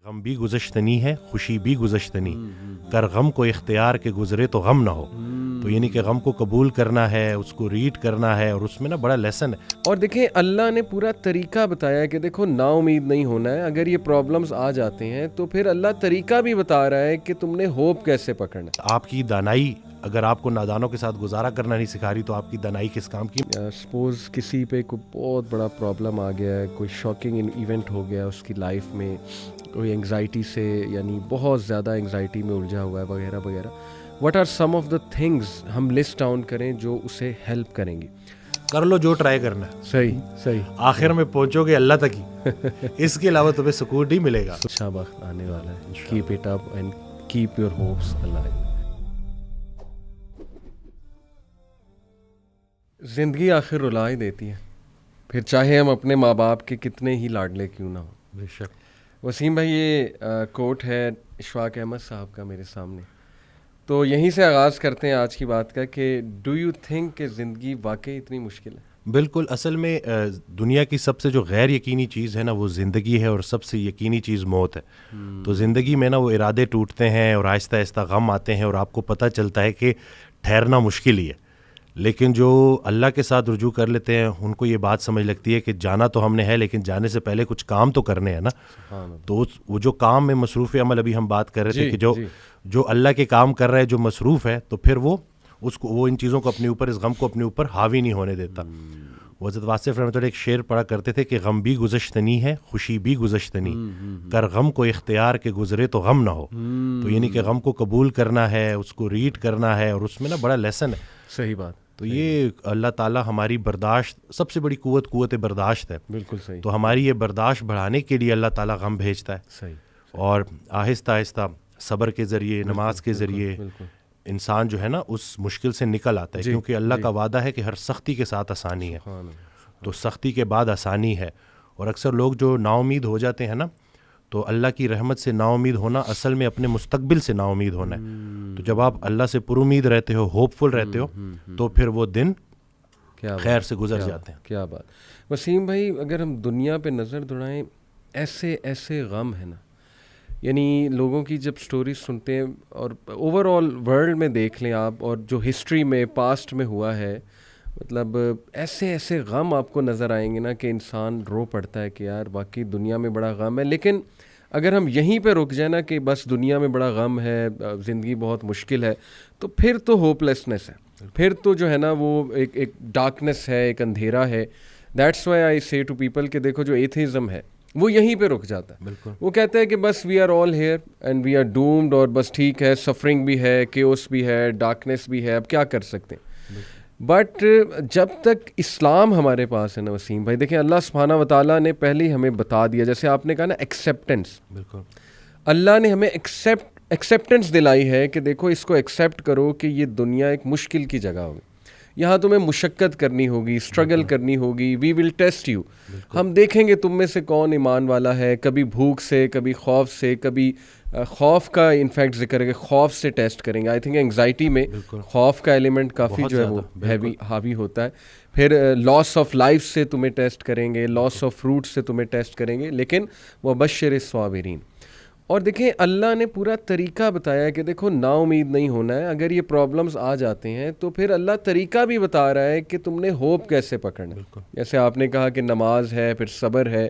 غم بھی گزشتنی ہے خوشی بھی گزشتنی، کر غم کو اختیار کے گزرے تو غم نہ ہو. تو یعنی کہ غم کو قبول کرنا ہے، اس کو ریڈ کرنا ہے، اور اس میں نا بڑا لیسن ہے. اور دیکھیں اللہ نے پورا طریقہ بتایا کہ دیکھو نا امید نہیں ہونا ہے. اگر یہ پرابلمز آ جاتے ہیں تو پھر اللہ طریقہ بھی بتا رہا ہے کہ تم نے ہوپ کیسے پکڑنا ہے. آپ کی دانائی اگر آپ کو نادانوں کے ساتھ گزارا کرنا نہیں سکھا رہی تو آپ کی دانائی کس کام کی؟ سپوز کسی پہ کوئی بہت بڑا پرابلم آ گیا ہے، کوئی شاکنگ ایونٹ ہو گیا اس کی لائف میں، کوئی انگزائٹی سے یعنی بہت زیادہ انگزائٹی میں الجھا ہوا ہے وغیرہ وغیرہ. What are some of the things ہم لسٹ ڈاؤن کریں جو اسے ہیلپ کریں گی؟ کر لو جو ٹرائی کرنا ہے، صحیح آخر میں پہنچو گے اللہ تک ہی. اس کے علاوہ تمہیں سکون نہیں ملے گا. اچھا وقت آنے والا ہے. Keep it up and keep your hopes alive. زندگی آخر رلا ہی دیتی ہے، پھر چاہے ہم اپنے ماں باپ کے کتنے ہی لاڈلے کیوں نہ ہوں. بے شک. وسیم بھائی یہ کوٹ ہے اشفاق احمد صاحب کا میرے سامنے، تو یہیں سے آغاز کرتے ہیں آج کی بات کا کہ ڈو یو تھنک کہ زندگی واقعی اتنی مشکل ہے؟ بالکل. اصل میں دنیا کی سب سے جو غیر یقینی چیز ہے نا وہ زندگی ہے، اور سب سے یقینی چیز موت ہے. تو زندگی میں نا وہ ارادے ٹوٹتے ہیں اور آہستہ آہستہ غم آتے ہیں، اور آپ کو پتہ چلتا ہے کہ ٹھہرنا مشکل ہی ہے. لیکن جو اللہ کے ساتھ رجوع کر لیتے ہیں ان کو یہ بات سمجھ لگتی ہے کہ جانا تو ہم نے ہے، لیکن جانے سے پہلے کچھ کام تو کرنے ہیں نا. تو وہ جو کام میں مصروف عمل ابھی ہم بات کر رہے تھے کہ جو اللہ کے کام کر رہا ہے، جو مصروف ہے، تو پھر وہ ان چیزوں کو اپنے اوپر، اس غم کو اپنے اوپر حاوی نہیں ہونے دیتا. وہ حضرت واصف رحمۃ اللہ ایک شعر پڑھا کرتے تھے کہ غم بھی گزشتنی ہے خوشی بھی گزشتنی، کر غم کو اختیار کے گزرے تو غم نہ ہو. تو یعنی کہ غم کو قبول کرنا ہے، اس کو ریڈ کرنا ہے، اور اس میں نا بڑا لیسن ہے. صحیح بات. تو یہ اللہ تعالیٰ ہماری برداشت، سب سے بڑی قوت برداشت ہے. بالکل صحیح. تو ہماری یہ برداشت بڑھانے کے لیے اللہ تعالیٰ غم بھیجتا ہے. صحیح. اور آہستہ آہستہ صبر کے ذریعے، نماز کے ذریعے انسان جو ہے نا اس مشکل سے نکل آتا ہے. کیونکہ اللہ کا وعدہ ہے کہ ہر سختی کے ساتھ آسانی ہے. تو سختی کے بعد آسانی ہے. اور اکثر لوگ جو نا امید ہو جاتے ہیں نا، تو اللہ کی رحمت سے نا امید ہونا اصل میں اپنے مستقبل سے نا امید ہونا ہے. تو جب آپ اللہ سے پر امید رہتے ہو، ہوپ فل رہتے ہو، تو پھر وہ دن خیر سے گزر جاتے ہیں. کیا بات. وسیم بھائی اگر ہم دنیا پہ نظر دوڑائیں، ایسے غم ہے نا، یعنی لوگوں کی جب سٹوریز سنتے ہیں اور اوور آل ورلڈ میں دیکھ لیں آپ، اور جو ہسٹری میں پاسٹ میں ہوا ہے، مطلب ایسے غم آپ کو نظر آئیں گے نا کہ انسان رو پڑتا ہے کہ یار واقعی دنیا میں بڑا غم ہے. لیکن اگر ہم یہیں پہ رک جائیں نا کہ بس دنیا میں بڑا غم ہے، زندگی بہت مشکل ہے، تو پھر تو ہوپ لیسنس ہے، پھر تو جو ہے نا وہ ایک ڈارکنیس ہے، ایک اندھیرا ہے. دیٹس وائی آئی سے ٹو پیپل کہ دیکھو جو ایتھیزم ہے وہ یہیں پہ رک جاتا ہے. وہ کہتا ہے کہ بس we are all here and we are doomed, اور بس ٹھیک ہے، سفرنگ بھی ہے، کیوس بھی ہے، ڈارکنیس بھی ہے، اب کیا کر سکتے ہیں. بٹ جب تک اسلام ہمارے پاس ہے نا وسیم بھائی، دیکھیں اللہ سبحانہ و تعالیٰ نے پہلے ہی ہمیں بتا دیا، جیسے آپ نے کہا نا ایکسیپٹنس. بالکل. اللہ نے ہمیں ایکسیپٹنس دلائی ہے کہ دیکھو اس کو ایکسیپٹ کرو کہ یہ دنیا ایک مشکل کی جگہ ہوگی، یہاں تمہیں مشقت کرنی ہوگی، اسٹرگل کرنی ہوگی. وی ول ٹیسٹ یو. ہم دیکھیں گے تم میں سے کون ایمان والا ہے. کبھی بھوک سے، کبھی خوف سے، کبھی خوف کا انفیکٹ ذکر ہے کہ خوف سے ٹیسٹ کریں گے. آئی تھنک انگزائٹی میں خوف کا ایلیمنٹ کافی جو ہے وہ حاوی ہوتا ہے. پھر لاس آف لائف سے تمہیں ٹیسٹ کریں گے، لاس آف فروٹ سے تمہیں ٹیسٹ کریں گے. لیکن وبشر الصابرین. اور دیکھیں اللہ نے پورا طریقہ بتایا کہ دیکھو نا امید نہیں ہونا ہے. اگر یہ پرابلمز آ جاتے ہیں تو پھر اللہ طریقہ بھی بتا رہا ہے کہ تم نے ہوپ کیسے پکڑنا ہے. جیسے آپ نے کہا کہ نماز ہے، پھر صبر ہے.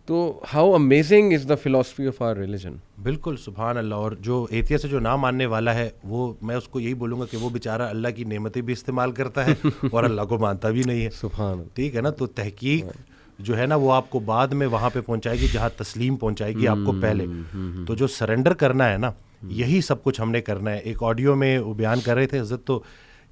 تو how amazing is the philosophy of our religion. بالکل سبحان اللہ. اور جو ایتھیسٹ سے جو نہ ماننے والا ہے، وہ میں اس کو یہی بولوں گا کہ وہ بیچارہ اللہ کی نعمتیں بھی استعمال کرتا ہے اور اللہ کو مانتا بھی نہیں ہے. سبحان اللہ. ٹھیک ہے نا. تو تحقیق جو ہے نا وہ آپ کو بعد میں وہاں پہ پہنچائے گی جہاں تسلیم پہنچائے گی آپ کو پہلے. تو جو سرنڈر کرنا ہے نا، یہی سب کچھ ہم نے کرنا ہے. ایک آڈیو میں وہ بیان کر رہے تھے حضرت، تو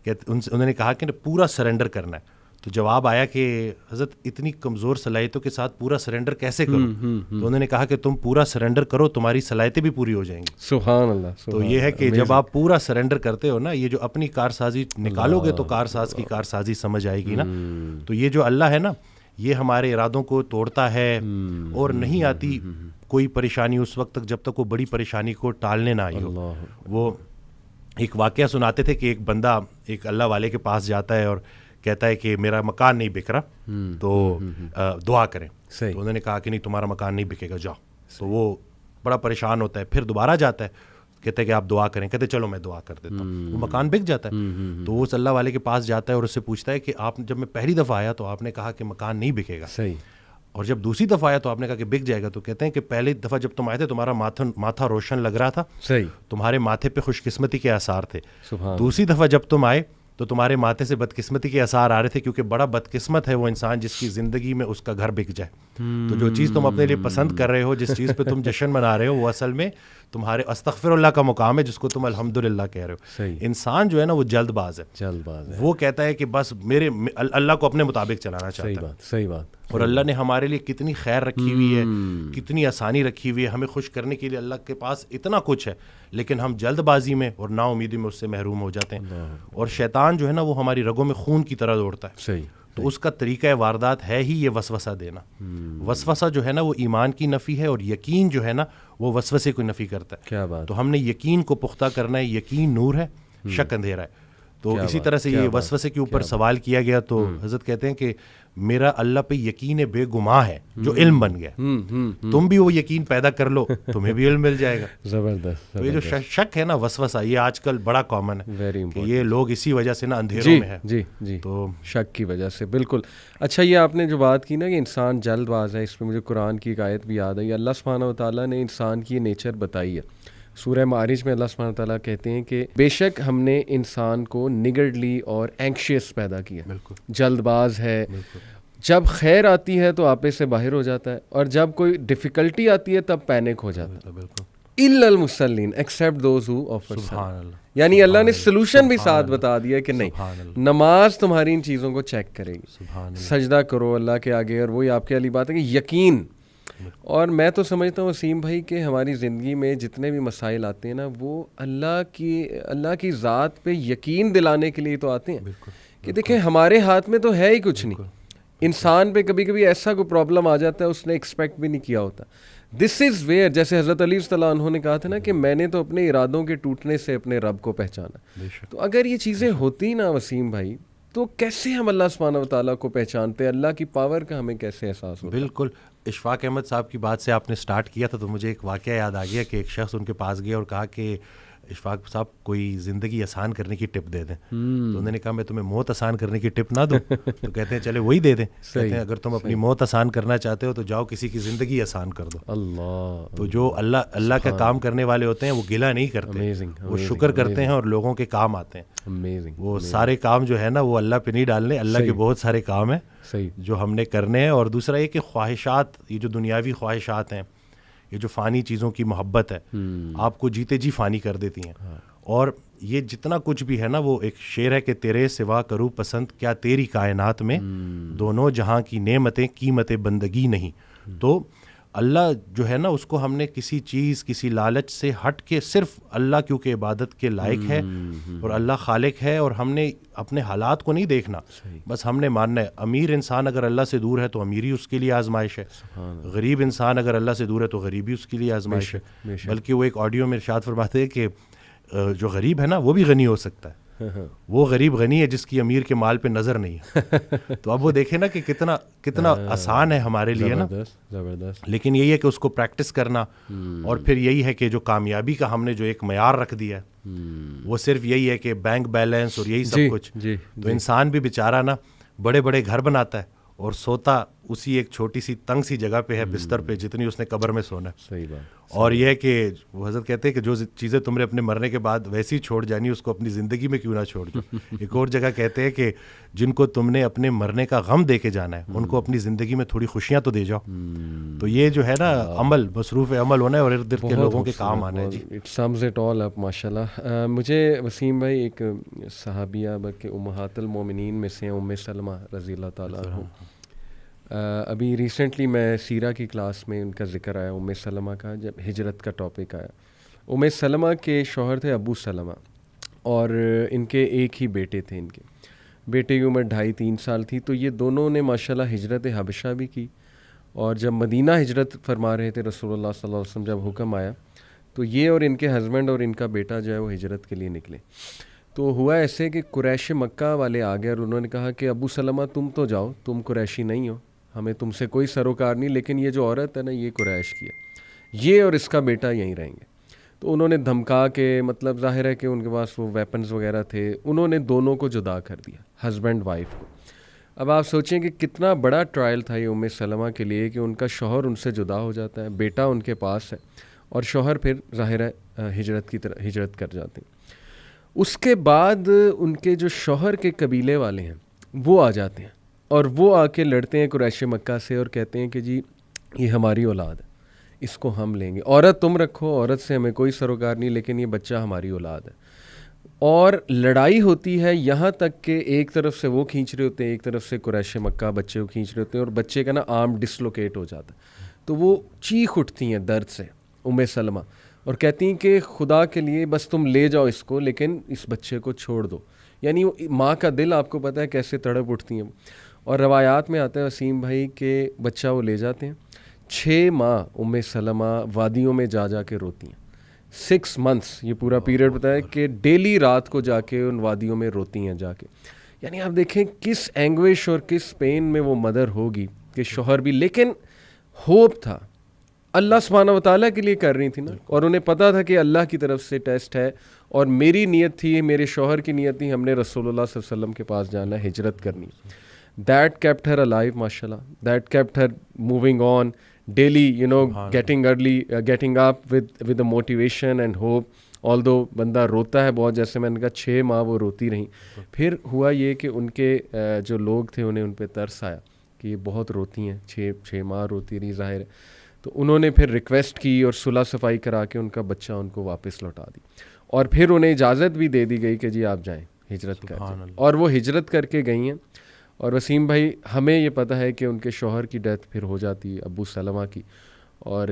انہوں نے کہا کہ پورا سرنڈر کرنا ہے. تو جواب آیا کہ حضرت اتنی کمزور صلاحیتوں کے ساتھ پورا سرنڈر کیسے کرو؟ تو انہوں نے کہا کہ تم پورا سرنڈر کرو، تمہاری صلاحیتیں بھی پوری ہو جائیں گی. سبحان اللہ. تو یہ ہے کہ جب آپ پورا سرنڈر کرتے ہو نا، یہ جو اپنی کارسازی نکالو گے تو کارساز کی کارسازی سمجھ آئے گی نا. تو یہ جو اللہ ہے نا، یہ ہمارے ارادوں کو توڑتا ہے، اور نہیں آتی کوئی پریشانی اس وقت تک جب تک وہ بڑی پریشانی کو ٹالنے نہ آئی ہو. وہ ایک واقعہ سناتے تھے کہ ایک بندہ ایک اللہ والے کے پاس جاتا ہے اور کہتا ہے کہ میرا مکان نہیں بک رہا، تو دعا کریں. تو انہوں نے کہا کہ نہیں تمہارا مکان نہیں بکے گا، جاؤ. تو وہ بڑا پریشان ہوتا ہے, پھر دوبارہ جاتا ہے, کہتے ہیں کہ آپ دعا کریں, کہتے چلو میں دعا کر دیتا ہوں, وہ مکان بک جاتا ہے. تو وہ اس اللہ والے کے پاس جاتا ہے اور اس سے پوچھتا ہے کہ آپ جب میں پہلی دفعہ آیا تو آپ نے کہا کہ مکان نہیں بکے گا, صحیح, اور جب دوسری دفعہ آیا تو آپ نے کہا کہ بک جائے گا. تو کہتے ہیں کہ پہلی دفعہ جب تم آئے تھے تمہارا ماتھا روشن لگ رہا تھا, صحیح, تمہارے ماتھے پہ خوش قسمتی کے آثار تھے. سبحان. دوسری دفعہ جب تم آئے تو تمہارے ماتھے سے بدقسمتی کے آثار آ رہے تھے, کیونکہ بڑا بدقسمت ہے وہ انسان جس کی زندگی میں اس کا گھر بک جائے. تو جو چیز تم اپنے لیے پسند کر رہے ہو, جس چیز پہ تم جشن منا رہے ہو, وہ اصل میں تمہارے استغفر اللہ کا مقام ہے, جس کو تم الحمدللہ کہہ رہے ہو. صحیح. انسان جو ہے نا وہ جلد باز ہے, وہ کہتا ہے کہ بس میرے اللہ کو اپنے مطابق چلانا چاہتا ہے. صحیح بات. اور اللہ نے ہمارے لیے کتنی خیر رکھی ہوئی ہے, کتنی آسانی رکھی ہوئی ہے, ہمیں خوش کرنے کے لیے اللہ کے پاس اتنا کچھ ہے, لیکن ہم جلد بازی میں اور نا امیدی میں اس سے محروم ہو جاتے ہیں. اور شیطان جو ہے نا وہ ہماری رگوں میں خون کی طرح دوڑتا ہے. صحیح. تو اس کا طریقہ واردات ہے ہی یہ وسوسہ دینا. وسوسہ جو ہے نا وہ ایمان کی نفی ہے, اور یقین جو ہے نا وہ وسوسے کو نفی کرتا ہے. کیا بات. تو ہم نے یقین کو پختہ کرنا ہے. یقین نور ہے, شک اندھیرا ہے. تو اسی طرح سے یہ وسوسے کے اوپر سوال کیا گیا, تو حضرت کہتے ہیں کہ میرا اللہ پہ یقین بے گماں ہے جو علم بن گیا. تم بھی وہ یقین پیدا کر لو, تمہیں بھی علم مل جائے گا. زبردست. تو یہ جو شک ہے نا وسوسہ, یہ آج کل بڑا کامن ہے کہ یہ لوگ اسی وجہ سے نا اندھیروں میں ہے. جی تو شک کی وجہ سے. بالکل. اچھا, یہ آپ نے جو بات کی نا کہ انسان جلد باز ہے, اس پہ مجھے قرآن کی ایک آیت بھی یاد ہے. اللہ سبحانہ و تعالیٰ نے انسان کی نیچر بتائی ہے. سورہ معارج میں اللہ سبحانہ تعالیٰ کہتے ہیں کہ بے شک ہم نے انسان کو نگرڈلی اور اینکشیس پیدا کیا. جلد باز ہے, جب خیر آتی ہے تو آپے سے باہر ہو جاتا ہے, اور جب کوئی ڈیفیکلٹی آتی ہے تب پینک ہو جاتا ہے. الا المصلین ایکسیپٹ دوز ہو آفر. یعنی اللہ نے سلوشن بھی ساتھ بتا دیا کہ نہیں, نماز تمہاری ان چیزوں کو چیک کرے گی. سجدہ کرو اللہ کے آگے, اور وہی آپ کی علی بات ہے کہ یقین. اور میں تو سمجھتا ہوں وسیم بھائی کہ ہماری زندگی میں جتنے بھی مسائل آتے ہیں نا, وہ اللہ کی ذات پہ یقین دلانے کے لیے تو آتے ہیں کہ دیکھیں ہمارے ہاتھ میں تو ہے ہی کچھ نہیں. انسان پہ کبھی کبھی ایسا کوئی پرابلم آ جاتا ہے اس نے ایکسپیکٹ بھی نہیں کیا ہوتا. دس از ویئر, جیسے حضرت علی صلی اللہ عنہ نے کہا تھا نا کہ میں نے تو اپنے ارادوں کے ٹوٹنے سے اپنے رب کو پہچانا. تو اگر یہ چیزیں ہوتی نا وسیم بھائی, تو کیسے ہم اللہ سبحانہ و تعالیٰ کو پہچانتے, اللہ کی پاور کا ہمیں کیسے احساس ہوتا؟ بالکل. اشفاق احمد صاحب کی بات سے آپ نے سٹارٹ کیا تھا, تو مجھے ایک واقعہ یاد آ گیا کہ ایک شخص ان کے پاس گیا اور کہا کہ اشفاق صاحب کوئی زندگی آسان کرنے کی ٹپ دے دیں. تو انہوں نے کہا میں تمہیں موت آسان کرنے کی ٹپ نہ دوں. تو کہتے ہیں چلے وہی دے دیں. کہتے ہیں اگر تم اپنی موت آسان کرنا چاہتے ہو تو جاؤ کسی کی زندگی آسان کر دو. اللہ. تو جو اللہ کا کام کرنے والے ہوتے ہیں وہ گلہ نہیں کرتے, وہ شکر کرتے ہیں اور لوگوں کے کام آتے ہیں. وہ سارے کام جو ہے نا وہ اللہ پہ نہیں ڈالنے, اللہ کے بہت سارے کام ہیں جو ہم نے کرنے ہیں. اور دوسرا یہ کہ خواہشات, یہ جو دنیاوی خواہشات ہیں, یہ جو فانی چیزوں کی محبت ہے, آپ کو جیتے جی فانی کر دیتی ہیں. اور یہ جتنا کچھ بھی ہے نا, وہ ایک شعر ہے کہ تیرے سوا کروں پسند کیا تیری کائنات میں, دونوں جہاں کی نعمتیں قیمت بندگی نہیں. تو اللہ جو ہے نا اس کو ہم نے کسی چیز, کسی لالچ سے ہٹ کے صرف اللہ کیونکہ عبادت کے لائق ہے اور اللہ خالق ہے, اور ہم نے اپنے حالات کو نہیں دیکھنا, بس ہم نے ماننا ہے. امیر انسان اگر اللہ سے دور ہے تو امیری اس کے لیے آزمائش ہے, غریب انسان اگر اللہ سے دور ہے تو غریبی اس کے لیے آزمائش ہے. بلکہ وہ ایک آڈیو میں ارشاد فرماتے ہیں کہ جو غریب ہے نا وہ بھی غنی ہو سکتا ہے. وہ غریب غنی ہے جس کی امیر کے مال پہ نظر نہیں ہے. تو اب وہ دیکھیں نا کہ کتنا آسان ہے ہمارے لیے نا. لیکن یہی ہے کہ اس کو پریکٹس کرنا, اور پھر یہی ہے کہ جو کامیابی کا ہم نے جو ایک معیار رکھ دیا ہے وہ صرف یہی ہے کہ بینک بیلنس اور یہی سب کچھ. تو انسان بھی بیچارہ نا بڑے بڑے گھر بناتا ہے اور سوتا اسی ایک چھوٹی سی تنگ سی جگہ پہ ہے, بستر پہ, جتنی اس نے قبر میں سونا ہے. صحیح بات. اور یہ ہے کہ وہ حضرت کہتے ہیں کہ جو چیزیں تم نے اپنے مرنے کے بعد ویسی چھوڑ جانی اس کو اپنی زندگی میں کیوں نہ چھوڑ دو. ایک اور جگہ کہتے ہیں کہ جن کو تم نے اپنے مرنے کا غم دے کے جانا ہے ان کو اپنی زندگی میں تھوڑی خوشیاں تو دے جاؤ. تو یہ جو ہے نا عمل, مصروف عمل ہونا ہے اور ارد گرد کے لوگوں کے کام آنا ہے. جی اٹ سمز اٹ آل اپ ماشاءاللہ. مجھے وسیم بھائی ایک صحابیہ بلکہ امہات المومنین میں سے ام سلمہ رضی اللہ تعالیٰ عنہ, ابھی ریسنٹلی میں سیرہ کی کلاس میں ان کا ذکر آیا ام سلمہ کا, جب ہجرت کا ٹاپک آیا. ام سلمہ کے شوہر تھے ابو سلمہ, اور ان کے ایک ہی بیٹے تھے. ان کے بیٹے کی عمر 2.5-3 سال تھی. تو یہ دونوں نے ماشاءاللہ ہجرت حبشہ بھی کی, اور جب مدینہ ہجرت فرما رہے تھے رسول اللہ صلی اللہ علیہ وسلم, جب حکم آیا تو یہ اور ان کے ہسبینڈ اور ان کا بیٹا جو ہے وہ ہجرت کے لیے نکلے. تو ہوا ایسے کہ قریش مکہ والے آ گئے اور انہوں نے کہا کہ ابو سلمہ تم تو جاؤ, تم قریشی نہیں ہو, ہمیں تم سے کوئی سروکار نہیں, لیکن یہ جو عورت ہے نا یہ قریش کی ہے, یہ اور اس کا بیٹا یہیں رہیں گے. تو انہوں نے دھمکا کے, مطلب ظاہر ہے کہ ان کے پاس وہ ویپنز وغیرہ تھے, انہوں نے دونوں کو جدا کر دیا, ہسبینڈ وائف کو. اب آپ سوچیں کہ کتنا بڑا ٹرائل تھا یہ ام سلمہ کے لیے کہ ان کا شوہر ان سے جدا ہو جاتا ہے, بیٹا ان کے پاس ہے, اور شوہر پھر ظاہر ہے ہجرت کر جاتے ہیں. اس کے بعد ان کے جو شوہر کے قبیلے والے ہیں وہ آ جاتے ہیں, اور وہ آ کے لڑتے ہیں قریش مکہ سے اور کہتے ہیں کہ جی یہ ہماری اولاد ہے, اس کو ہم لیں گے, عورت تم رکھو, عورت سے ہمیں کوئی سروکار نہیں, لیکن یہ بچہ ہماری اولاد ہے. اور لڑائی ہوتی ہے یہاں تک کہ ایک طرف سے وہ کھینچ رہے ہوتے ہیں, ایک طرف سے قریش مکہ بچے کو کھینچ رہے ہوتے ہیں, اور بچے کا نا آرم ڈسلوکیٹ ہو جاتا ہے. تو وہ چیخ اٹھتی ہیں درد سے ام سلمہ, اور کہتی ہیں کہ خدا کے لیے بس تم لے جاؤ اس کو, لیکن اس بچے کو چھوڑ دو. یعنی ماں کا دل آپ کو پتہ ہے کیسے تڑپ اٹھتی ہیں. اور روایات میں آتا ہے وسیم بھائی کہ بچہ وہ لے جاتے ہیں, 6 ماہ ام سلمہ وادیوں میں جا جا کے روتی ہیں, 6 months یہ پورا پیریڈ بتایا کہ ڈیلی رات کو جا کے ان وادیوں میں روتی ہیں جا کے. یعنی آپ دیکھیں کس اینگوش اور کس پین میں وہ مدر ہوگی کہ شوہر بھی, لیکن ہوپ تھا, اللہ سبحانہ و تعالیٰ کے لیے کر رہی تھی نا, اور انہیں پتہ تھا کہ اللہ کی طرف سے ٹیسٹ ہے, اور میری نیت تھی, میرے شوہر کی نیت تھی, ہم نے رسول اللہ صلی اللہ علیہ وسلم کے پاس جانا ہے, ہجرت کرنی. That kept her alive, mashallah. That kept her moving on daily, getting early, getting up with the motivation and hope. Although بندہ روتا ہے بہت, جیسے میں نے کہا 6 ماہ وہ روتی رہیں. پھر ہوا یہ کہ ان کے جو لوگ تھے انہیں ان پہ ترس آیا کہ یہ بہت روتی ہیں, 6 ماہ روتی رہی ظاہر ہے. تو انہوں نے پھر ریکویسٹ کی اور صلح صفائی کرا کے ان کا بچہ ان کو واپس لوٹا دی, اور پھر انہیں اجازت بھی دے دی گئی کہ جی آپ جائیں, ہجرت کر جائیں. اور وہ ہجرت کر کے گئی ہیں. اور وسیم بھائی ہمیں یہ پتہ ہے کہ ان کے شوہر کی ڈیتھ پھر ہو جاتی ہے, ابو سلمہ کی, اور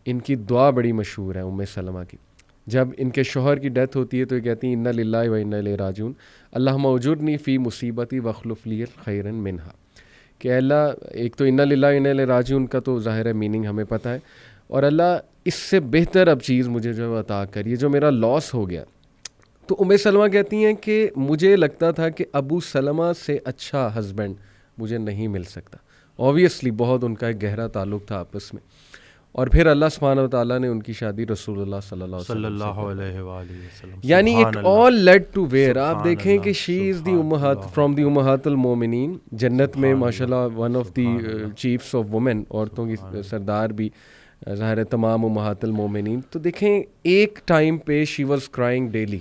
ان کی دعا بڑی مشہور ہے ام سلمہ کی. جب ان کے شوہر کی ڈیتھ ہوتی ہے تو یہ کہتی ہیں انا للہ و انا الیہ راجعون, اللہم اجرنی فی مصیبتی واخلف لی خیرا منہا. کہ اللہ, ایک تو انا للہ و انا الیہ راجعون کا تو ظاہر ہے میننگ ہمیں پتہ ہے, اور اللہ اس سے بہتر اب چیز مجھے جو عطا کریے, جو میرا لاس ہو گیا. تو ام سلمہ کہتی ہیں کہ مجھے لگتا تھا کہ ابو سلمہ سے اچھا ہسبینڈ مجھے نہیں مل سکتا. اوبویسلی بہت ان کا ایک گہرا تعلق تھا آپس میں, اور پھر اللہ سبحانہ و تعالیٰ نے ان کی شادی رسول اللہ صلی اللہ علیہ وسلم. یعنی it all lead to where. آپ دیکھیں کہ شی از دی امہات فرام دی امہات المومنین, جنت میں ماشاءاللہ one of the chiefs of women, عورتوں کی سردار بھی ظاہر ہے تمام امہات المومنین. تو دیکھیں ایک ٹائم پہ she was crying daily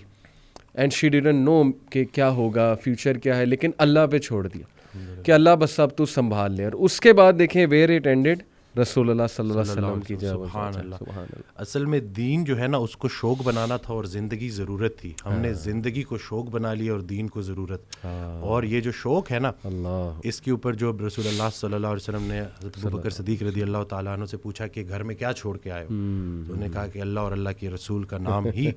and she didn't know کہ کیا ہوگا, فیوچر کیا ہے, لیکن اللہ پہ چھوڑ دیا کہ اللہ بس اب تو سنبھال لے. اور اس کے بعد دیکھیں ویئر اٹ اینڈیڈ, رسول اللہ صلی اللہ علیہ وسلم کی جواب. سبحان اللہ. اصل میں دین جو ہے نا اس کو شوق بنانا تھا, اور زندگی ضرورت تھی. ہم نے زندگی کو شوق بنا لیا اور دین کو ضرورت. اور یہ جو شوق ہے نا اس کے اوپر جو رسول اللہ صلی اللہ علیہ وسلم نے حضرت ابوبکر صدیق رضی اللہ تعالیٰ عنہ سے پوچھا کہ گھر میں کیا چھوڑ کے آئے ہو, تو انہوں نے کہا کہ اللہ اور اللہ کے رسول کا نام ہی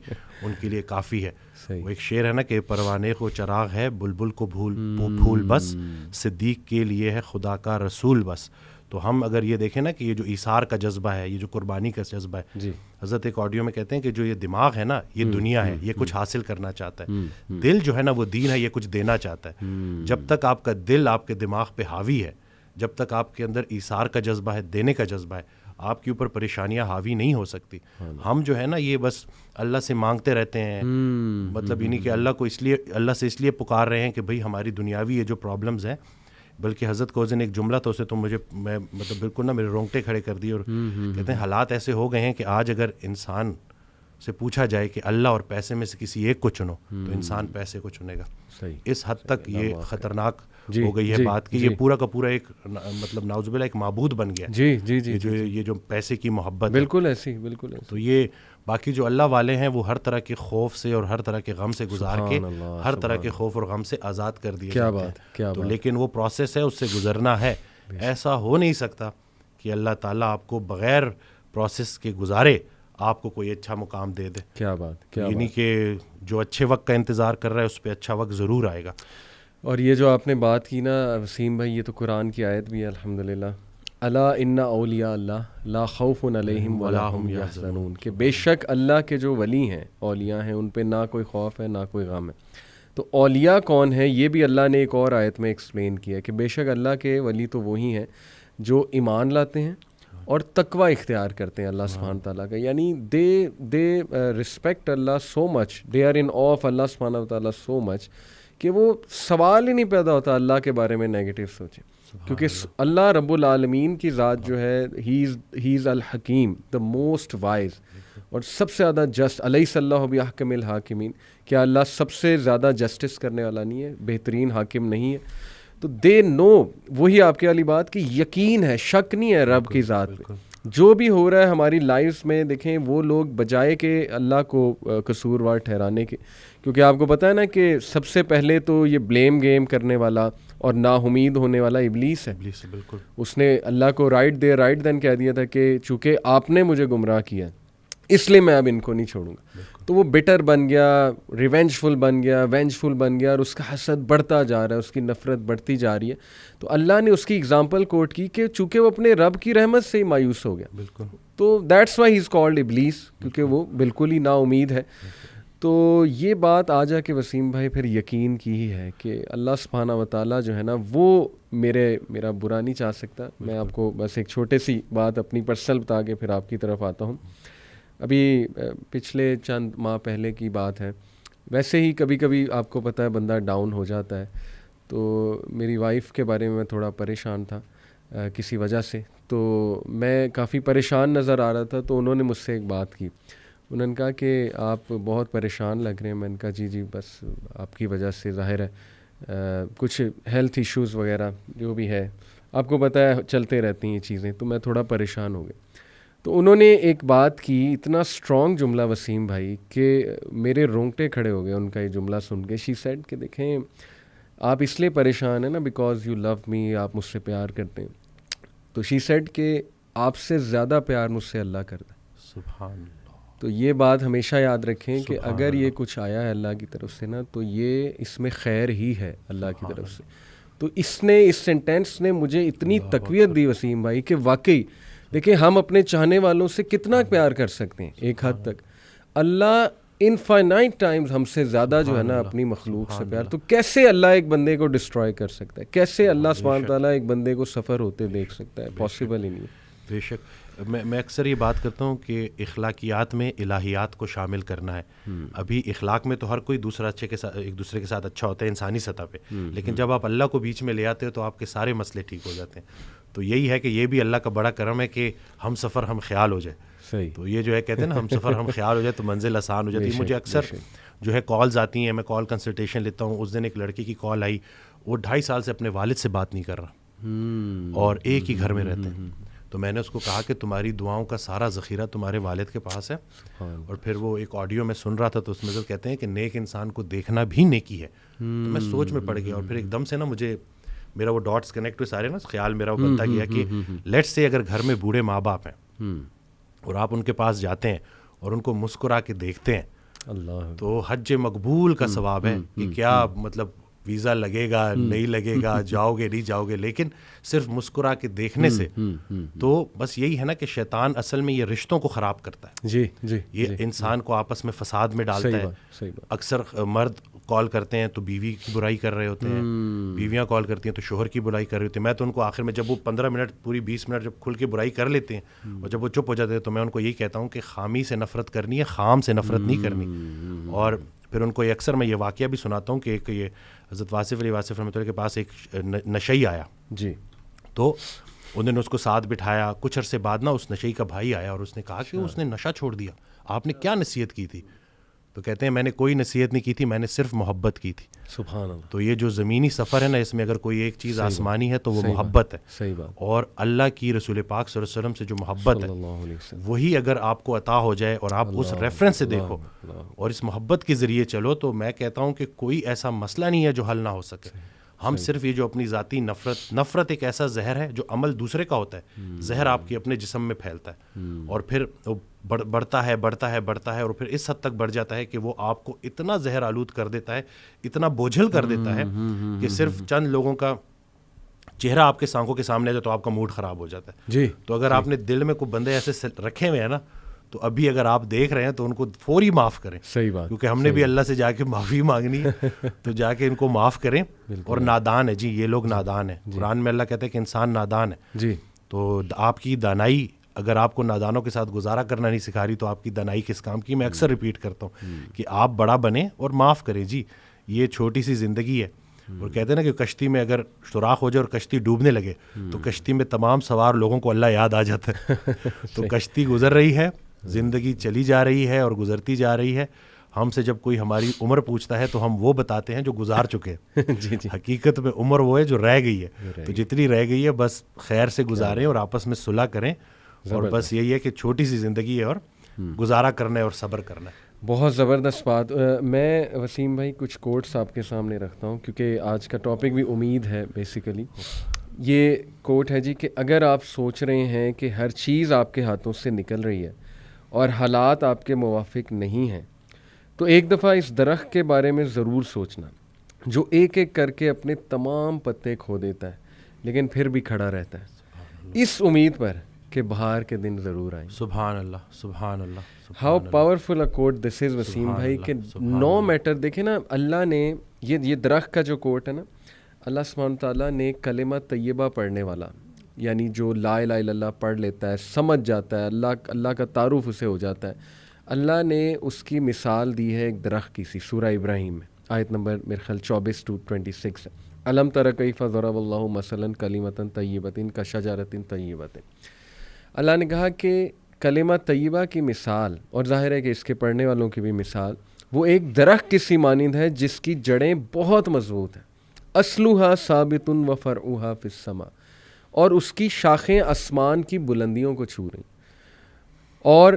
ان کے لیے کافی ہے. وہ ایک شعر ہے نا کہ پروانے کو چراغ ہے, بلبل کو پھول بس, صدیق کے لیے ہے خدا کا رسول بس. تو ہم اگر یہ دیکھیں نا کہ یہ جو ایثار کا جذبہ ہے, یہ جو قربانی کا جذبہ ہے, جی حضرت ایک آڈیو میں کہتے ہیں کہ جو یہ دماغ ہے نا یہ دنیا ہے, یہ کچھ حاصل کرنا چاہتا ہے. دل جو ہے نا وہ دین ہے, یہ کچھ دینا چاہتا ہے. جب تک آپ کا دل آپ کے دماغ پہ حاوی ہے, جب تک آپ کے اندر ایثار کا جذبہ ہے, دینے کا جذبہ ہے, آپ کے اوپر پریشانیاں حاوی نہیں ہو سکتی. ہم جو ہے نا یہ بس اللہ سے مانگتے رہتے ہیں, مطلب یعنی کہ اللہ سے اس لیے پکار رہے ہیں کہ بھئی ہماری دنیاوی یہ جو پرابلمز ہیں. بلکہ حضرت کو اس دن ایک جملہ تھا, اسے تو میں مطلب بالکل نا میرے رونگٹے کھڑے کر دیے, اور کہتے ہیں حالات ایسے ہو گئے ہیں کہ آج اگر انسان سے پوچھا جائے کہ اللہ اور پیسے میں سے کسی ایک کو چنو, تو انسان پیسے کو چنے گا. اس حد تک یہ خطرناک ہو گئی ہے بات کہ یہ پورا کا پورا ایک مطلب نعوذ باللہ ایک معبود بن گیا. یہ جو پیسے کی محبت, بالکل ایسی, بالکل ایسی. تو یہ باقی جو اللہ والے ہیں وہ ہر طرح کے خوف سے اور ہر طرح کے غم سے گزار کے ہر طرح کے خوف اور غم سے آزاد کر دیے جاتے ہیں. تو لیکن وہ پروسیس ہے, اس سے گزرنا ہے. ایسا ہو نہیں سکتا کہ اللہ تعالیٰ آپ کو بغیر پروسیس کے گزارے آپ کو کوئی اچھا مقام دے دے. کیا بات, یعنی کہ جو اچھے وقت کا انتظار کر رہا ہے اس پہ اچھا وقت ضرور آئے گا. اور یہ جو آپ نے بات کی نا وسیم بھائی, یہ تو قرآن کی آیت بھی ہے الحمدللہ, الا ان اولیاء اللہ لا خوف علیہم ولا هم یحزنون, کہ بے شک اللہ کے جو ولی ہیں, اولیاء ہیں, ان پہ نہ کوئی خوف ہے نہ کوئی غم ہے. تو اولیاء کون ہیں یہ بھی اللہ نے ایک اور آیت میں ایکسپلین کیا کہ بے شک اللہ کے ولی تو وہی ہیں جو ایمان لاتے ہیں اور تقوی اختیار کرتے ہیں اللہ سبحانہ تعالیٰ کا. یعنی they respect Allah so much, they are in awe of Allah سبحانہ تعالیٰ سو مچ کہ وہ سوال ہی نہیں پیدا ہوتا اللہ کے بارے میں نیگیٹو سوچیں, کیونکہ اللہ رب العالمین کی ذات جو ہے ہی از الحکیم, دا موسٹ وائز, اور سب سے زیادہ جسٹ. الیس اللہ بأحکم الحاکمین, کیا اللہ سب سے زیادہ جسٹس کرنے والا نہیں ہے, بہترین حاکم نہیں ہے؟ تو دے نو, وہی آپ کے والی بات کہ یقین ہے, شک نہیں ہے رب کی ذات پہ. جو بھی ہو رہا ہے ہماری لائفز میں, دیکھیں وہ لوگ بجائے کہ اللہ کو قصوروار ٹھہرانے کے, کیونکہ آپ کو پتہ ہے نا کہ سب سے پہلے تو یہ بلیم گیم کرنے والا اور نا امید ہونے والا ابلیس ہے. بالکل. اس نے اللہ کو رائٹ دین کہہ دیا تھا کہ چونکہ آپ نے مجھے گمراہ کیا اس لیے میں اب ان کو نہیں چھوڑوں گا. تو وہ بٹر بن گیا, ریونجفل بن گیا, وینجفل بن گیا, اور اس کا حسد بڑھتا جا رہا ہے, اس کی نفرت بڑھتی جا رہی ہے. تو اللہ نے اس کی اگزامپل کوٹ کی کہ چونکہ وہ اپنے رب کی رحمت سے ہی مایوس ہو گیا, بالکل, تو that's why he is called ابلیس, کیونکہ وہ بالکل ہی نا امید ہے. تو یہ بات آ جا کہ وسیم بھائی پھر یقین کی ہی ہے کہ اللہ سبحانہ و تعالیٰ جو ہے نا وہ میرا برا نہیں چاہ سکتا. میں آپ کو بس ایک چھوٹے سی بات اپنی پرسنل بتا کے پھر آپ کی طرف آتا ہوں. ابھی پچھلے چند ماہ پہلے کی بات ہے, ویسے ہی کبھی کبھی آپ کو پتہ ہے بندہ ڈاؤن ہو جاتا ہے. تو میری وائف کے بارے میں تھوڑا پریشان تھا کسی وجہ سے, تو میں کافی پریشان نظر آ رہا تھا. تو انہوں نے مجھ سے ایک بات کی, انہوں نے کہا کہ آپ بہت پریشان لگ رہے ہیں. میں نے کہا جی بس آپ کی وجہ سے ظاہر ہے کچھ ہیلتھ ایشوز وغیرہ جو بھی ہے, آپ کو پتہ ہے چلتے رہتی ہیں یہ چیزیں, تو میں تھوڑا پریشان ہو گیا. تو انہوں نے ایک بات کی, اتنا اسٹرانگ جملہ وسیم بھائی کہ میرے رونگٹے کھڑے ہو گئے ان کا یہ جملہ سن کے. شی سیڈ کہ دیکھیں آپ اس لیے پریشان ہیں نا بیکاز یو لو می, آپ مجھ سے پیار کرتے ہیں. تو شی سیڈ کہ آپ سے زیادہ پیار مجھ سے اللہ کرتا ہے. سبحان اللہ. تو یہ بات ہمیشہ یاد رکھیں کہ اگر یہ کچھ آیا ہے اللہ کی طرف سے نا, تو یہ اس میں خیر ہی ہے اللہ کی طرف سے. تو اس سینٹینس نے مجھے اتنی تقویت دی وسیم بھائی کہ واقعی دیکھیں ہم اپنے چاہنے والوں سے کتنا پیار کر سکتے ہیں ایک حد تک, اللہ انفائنائٹ ٹائمز ہم سے زیادہ جو ہے نا اپنی مخلوق سے پیار. تو کیسے اللہ ایک بندے کو ڈسٹرائے کر سکتا ہے, کیسے اللہ سبحانہ تعالیٰ ایک بندے کو سفر ہوتے دیکھ سکتا ہے؟ پاسبل ہی نہیں ہے. بے شک. میں اکثر یہ بات کرتا ہوں کہ اخلاقیات میں الہیات کو شامل کرنا ہے. ابھی اخلاق میں تو ہر کوئی ایک دوسرے کے ساتھ اچھا ہوتا ہے انسانی سطح پہ, لیکن جب آپ اللہ کو بیچ میں لے آتے ہو تو آپ کے سارے مسئلے ٹھیک ہو جاتے ہیں. تو یہی ہے کہ یہ بھی اللہ کا بڑا کرم ہے کہ ہم سفر ہم خیال ہو جائے. صحیح. تو یہ جو ہے کہتے ہیں نا ہم سفر ہم خیال ہو جائے تو منزل آسان ہو جاتی ہے. مجھے اکثر جو ہے کالز آتی ہیں, میں کال کنسلٹیشن لیتا ہوں. اس دن ایک لڑکی کی کال آئی, وہ 2.5 سال سے اپنے والد سے بات نہیں کر رہا اور ایک ہی گھر میں رہتے ہیں. تو میں نے اس کو کہا کہ تمہاری دعاؤں کا سارا ذخیرہ تمہارے والد کے پاس ہے. اور پھر وہ ایک آڈیو میں سن رہا تھا, تو اس میں کہتے ہیں کہ نیک انسان کو دیکھنا بھی نیکی ہے. تو میں سوچ میں پڑ گیا, اور پھر ایک دم سے نا مجھے میرا وہ ڈاٹس کنیکٹ ہوئے سارے نا, خیال میرا وہ بنتا گیا کہ لیٹس سے اگر گھر میں بوڑھے ماں باپ ہیں اور آپ ان کے پاس جاتے ہیں اور ان کو مسکرا کے دیکھتے ہیں, تو حج مقبول کا ثواب ہے. کہ کیا مطلب ویزا لگے گا نہیں لگے گا, جاؤ گے نہیں جاؤ گے, لیکن صرف مسکرا کے دیکھنے سے. تو بس یہی ہے نا کہ شیطان اصل میں یہ رشتوں کو خراب کرتا ہے. جی جی. یہ انسان کو آپس میں فساد میں ڈالتا ہے. اکثر مرد کال کرتے ہیں تو بیوی کی برائی کر رہے ہوتے ہیں, بیویاں کال کرتی ہیں تو شوہر کی برائی کر رہے ہوتے ہیں. میں تو ان کو آخر میں جب وہ 15 منٹ پوری 20 منٹ جب کھل کے برائی کر لیتے ہیں اور جب وہ چپ ہو جاتے ہیں, تو میں ان کو یہی کہتا ہوں کہ خامی سے نفرت کرنی ہے, خام سے نفرت نہیں کرنی. اور پھر ان کو اکثر میں یہ واقعہ بھی سناتا ہوں کہ ایک یہ حضرت واصف علی واصف رحمۃ اللہ کے پاس ایک نشئی آیا. جی. تو انہوں نے اس کو ساتھ بٹھایا. کچھ عرصے بعد نا اس نشئی کا بھائی آیا اور اس نے کہا کہ اس نے نشہ چھوڑ دیا, آپ نے کیا نصیحت کی تھی؟ تو کہتے ہیں میں نے کوئی نصیحت نہیں کی تھی, میں نے صرف محبت کی تھی. سبحان اللہ. تو یہ جو زمینی سفر ہے نا, اس میں اگر کوئی ایک چیز آسمانی ہے تو وہ محبت ہے. صحیح بات. اور اللہ کی رسول پاک صلی اللہ علیہ وسلم سے جو محبت ہے وہی اگر آپ کو عطا ہو جائے اور آپ اس ریفرنس سے دیکھو اور اس محبت کے ذریعے چلو, تو میں کہتا ہوں کہ کوئی ایسا مسئلہ نہیں ہے جو حل نہ ہو سکے. ہم صرف یہ جو اپنی ذاتی نفرت ایک ایسا زہر ہے جو عمل دوسرے کا ہوتا ہے, زہر آپ کے اپنے جسم میں پھیلتا ہے اور پھر بڑھتا ہے اور پھر اس حد تک بڑھ جاتا ہے کہ وہ آپ کو اتنا زہر آلود کر دیتا ہے, اتنا بوجھل کر دیتا ہے کہ صرف چند لوگوں کا چہرہ آپ کے آنکھوں کے سامنے آ جائے تو آپ کا موڈ خراب ہو جاتا ہے. جی. تو اگر آپ نے دل میں کوئی بندے ایسے رکھے ہوئے ہیں نا, تو ابھی اگر آپ دیکھ رہے ہیں تو ان کو فوری معاف کریں. صحیح بات. کیونکہ ہم نے بھی اللہ سے جا کے معافی مانگنی ہے, تو جا کے ان کو معاف کریں. اور نادان ہے جی, یہ لوگ نادان ہیں. قرآن میں اللہ کہتا ہے کہ انسان نادان ہے. جی. تو آپ کی دانائی اگر آپ کو نادانوں کے ساتھ گزارا کرنا نہیں سکھا رہی تو آپ کی دانائی کس کام کی. میں اکثر ریپیٹ کرتا ہوں کہ آپ بڑا بنیں اور معاف کریں. جی یہ چھوٹی سی زندگی ہے, اور کہتے ہیں نا کہ کشتی میں اگر سوراخ ہو جائے اور کشتی ڈوبنے لگے تو کشتی میں تمام سوار لوگوں کو اللہ یاد آ جاتا ہے. تو کشتی گزر رہی ہے, زندگی چلی جا رہی ہے اور گزرتی جا رہی ہے. ہم سے جب کوئی ہماری عمر پوچھتا ہے تو ہم وہ بتاتے ہیں جو گزار چکے ہیں. حقیقت میں عمر وہ ہے جو رہ گئی ہے. تو جتنی رہ گئی ہے بس خیر سے گزاریں اور آپس میں صلح کریں, اور بس یہی ہے کہ چھوٹی سی زندگی ہے اور گزارا کرنا ہے اور صبر کرنا ہے. بہت زبردست بات. میں وسیم بھائی کچھ کوٹس آپ کے سامنے رکھتا ہوں کیونکہ آج کا ٹاپک بھی امید ہے بیسیکلی. یہ کوٹ ہے جی کہ اگر آپ سوچ رہے ہیں کہ ہر چیز آپ کے ہاتھوں سے نکل رہی ہے اور حالات آپ کے موافق نہیں ہیں تو ایک دفعہ اس درخت کے بارے میں ضرور سوچنا جو ایک ایک کر کے اپنے تمام پتے کھو دیتا ہے لیکن پھر بھی کھڑا رہتا ہے, اس امید پر کہ بہار کے دن ضرور آئیں. سبحان اللہ, سبحان اللہ. ہاؤ پاورفل اے کوٹ دس از وسیم بھائی کہ نو میٹر. دیکھیں نا اللہ نے یہ درخت کا جو کوٹ ہے نا, اللہ سبحانہ تعالیٰ نے کلمہ طیبہ پڑھنے والا, یعنی جو لا الہ الا اللہ پڑھ لیتا ہے, سمجھ جاتا ہے, اللہ کا تعارف اسے ہو جاتا ہے, اللہ نے اس کی مثال دی ہے ایک درخت کی سی. سورہ ابراہیم میں آیت نمبر میرے خیال 24-26 ہے. الم تر کیف ضرب اللہ مثلا کلمۃ طیبۃ کشجرۃ طیبۃ. اللہ نے کہا کہ کلمہ طیبہ کی مثال, اور ظاہر ہے کہ اس کے پڑھنے والوں کی بھی مثال, وہ ایک درخت کی سی مانند ہے جس کی جڑیں بہت مضبوط ہیں. اصلھا ثابت و فرعھا فی السماء, اور اس کی شاخیں آسمان کی بلندیوں کو چھو رہی, اور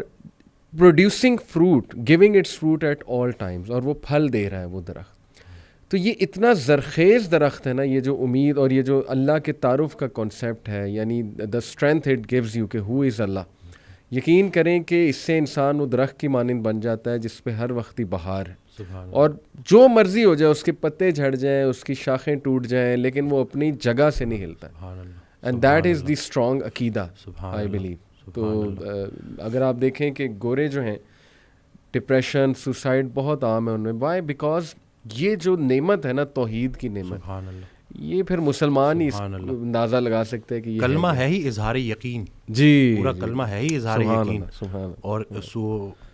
producing fruit, giving its fruit at all times, اور وہ پھل دے رہا ہے وہ درخت. تو یہ اتنا زرخیز درخت ہے نا, یہ جو امید اور یہ جو اللہ کے تعارف کا کانسیپٹ ہے, یعنی the strength it gives you کہ ہو از اللہ. یقین کریں کہ اس سے انسان وہ درخت کی مانند بن جاتا ہے جس پہ ہر وقت ہی بہار ہے, اور جو مرضی ہو جائے, اس کے پتے جھڑ جائیں, اس کی شاخیں ٹوٹ جائیں, لیکن وہ اپنی جگہ سے نہیں ہلتا. And that is the strong عقیدہ آئی بلیو. تو اگر آپ دیکھیں کہ گورے جو ہیں, ڈپریشن, سوسائڈ بہت عام ہے ان میں. وائی؟ بیکاز یہ جو نعمت ہے نا, توحید کی نعمت, یہ پھر مسلمان ہی اندازہ لگا سکتے ہیں کہ یہ کلمہ ہے ہی اظہار یقین. جی پورا کلمہ ہے ہی اظہار یقین. اور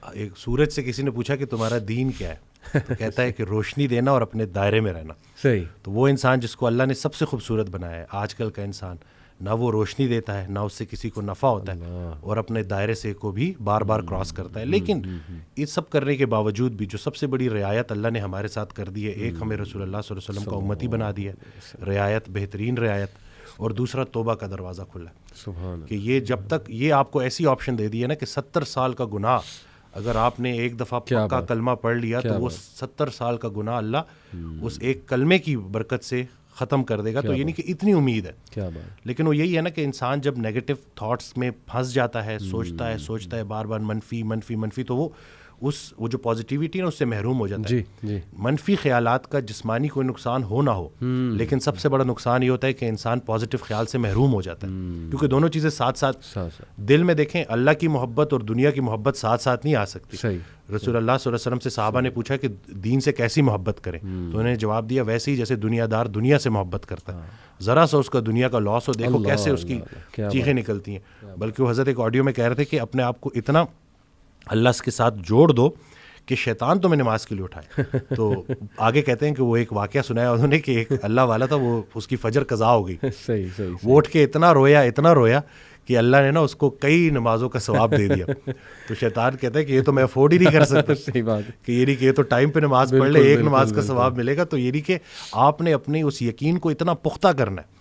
ایک سورج سے کسی نے پوچھا کہ تمہارا دین کیا ہے, تو کہتا ہے کہ روشنی دینا اور اپنے دائرے میں رہنا. صحیح. تو وہ انسان جس کو اللہ نے سب سے خوبصورت بنایا ہے, آج کل کا انسان نہ وہ روشنی دیتا ہے, نہ اس سے کسی کو نفع ہوتا ہے, اور اپنے دائرے سے کو بھی بار بار کراس کرتا ہے. لیکن یہ سب کرنے کے باوجود بھی جو سب سے بڑی رعایت اللہ نے ہمارے ساتھ کر دی ہے, ایک ہمیں رسول اللہ صلی اللہ علیہ وسلم کا امتی بنا دیا ہے, رعایت, بہترین رعایت, اور دوسرا توبہ کا دروازہ کھلا ہے. کہ یہ جب تک یہ آپ کو ایسی آپشن دے دی ہے نا کہ 70 سال کا گناہ اگر آپ نے ایک دفعہ پکا کلمہ پڑھ لیا تو وہ 70 سال کا گناہ اللہ اس ایک کلمے کی برکت سے ختم کر دے گا. تو یعنی کہ اتنی امید ہے. لیکن وہ یہی ہے نا کہ انسان جب نیگیٹو تھاٹس میں پھنس جاتا ہے, سوچتا ہے بار بار منفی, تو وہ جو پازیٹیوٹی ہے اس سے محروم ہو جاتا ہے. منفی خیالات کا جسمانی کوئی نقصان ہو نہ ہو, لیکن سب سے بڑا نقصان یہ ہوتا ہے کہ انسان پازیٹیو خیال سے محروم ہو جاتا ہے, کیونکہ دونوں چیزیں ساتھ ساتھ دل میں. دیکھیں اللہ کی محبت اور دنیا کی محبت ساتھ ساتھ نہیں آ سکتی. رسول اللہ صلی اللہ علیہ وسلم سے صحابہ نے پوچھا کہ دین سے کیسی محبت کریں, تو انہوں نے جواب دیا ویسے ہی جیسے دنیا دار دنیا سے محبت کرتا ہے, ذرا سا اس کا دنیا کا لاس ہو دیکھو کیسے اس کی چیخیں نکلتی ہیں. بلکہ وہ حضرت ایک آڈیو میں کہہ رہے تھے کہ اپنے آپ کو اتنا اللہ کے ساتھ جوڑ دو کہ شیطان تمہیں نماز کے لیے اٹھائے. تو آگے کہتے ہیں کہ وہ ایک واقعہ سنایا انہوں نے کہ ایک اللہ والا تھا, وہ اس کی فجر قضا ہو گئی. وہ اٹھ کے اتنا رویا کہ اللہ نے نا اس کو کئی نمازوں کا ثواب دے دیا. تو شیطان کہتا ہے کہ یہ تو میں افورڈ ہی نہیں کر سکتا. صحیح بات کہ یہ کہ یہ تو ٹائم پہ نماز پڑھ لے, ایک نماز کا ثواب ملے گا. تو یہ کہ آپ نے اپنی اس یقین کو اتنا پختہ کرنا ہے.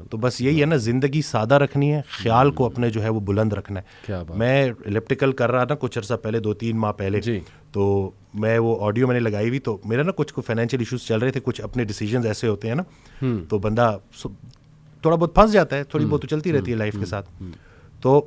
تو بس یہی ہے نا, زندگی سادہ رکھنی ہے, خیال کو اپنے جو ہے وہ بلند رکھنا ہے. میں الیپٹیکل کر رہا تھا کچھ عرصہ پہلے, 2-3 ماہ پہلے, تو میں وہ آڈیو میں نے لگائی ہوئی, تو میرا نا کچھ فائنینشیل ایشوز چل رہے تھے, کچھ اپنے ڈیسیجنز ایسے ہوتے ہیں نا, تو بندہ تھوڑا بہت پھنس جاتا ہے, تھوڑی بہت تو چلتی رہتی ہے لائف کے ساتھ. تو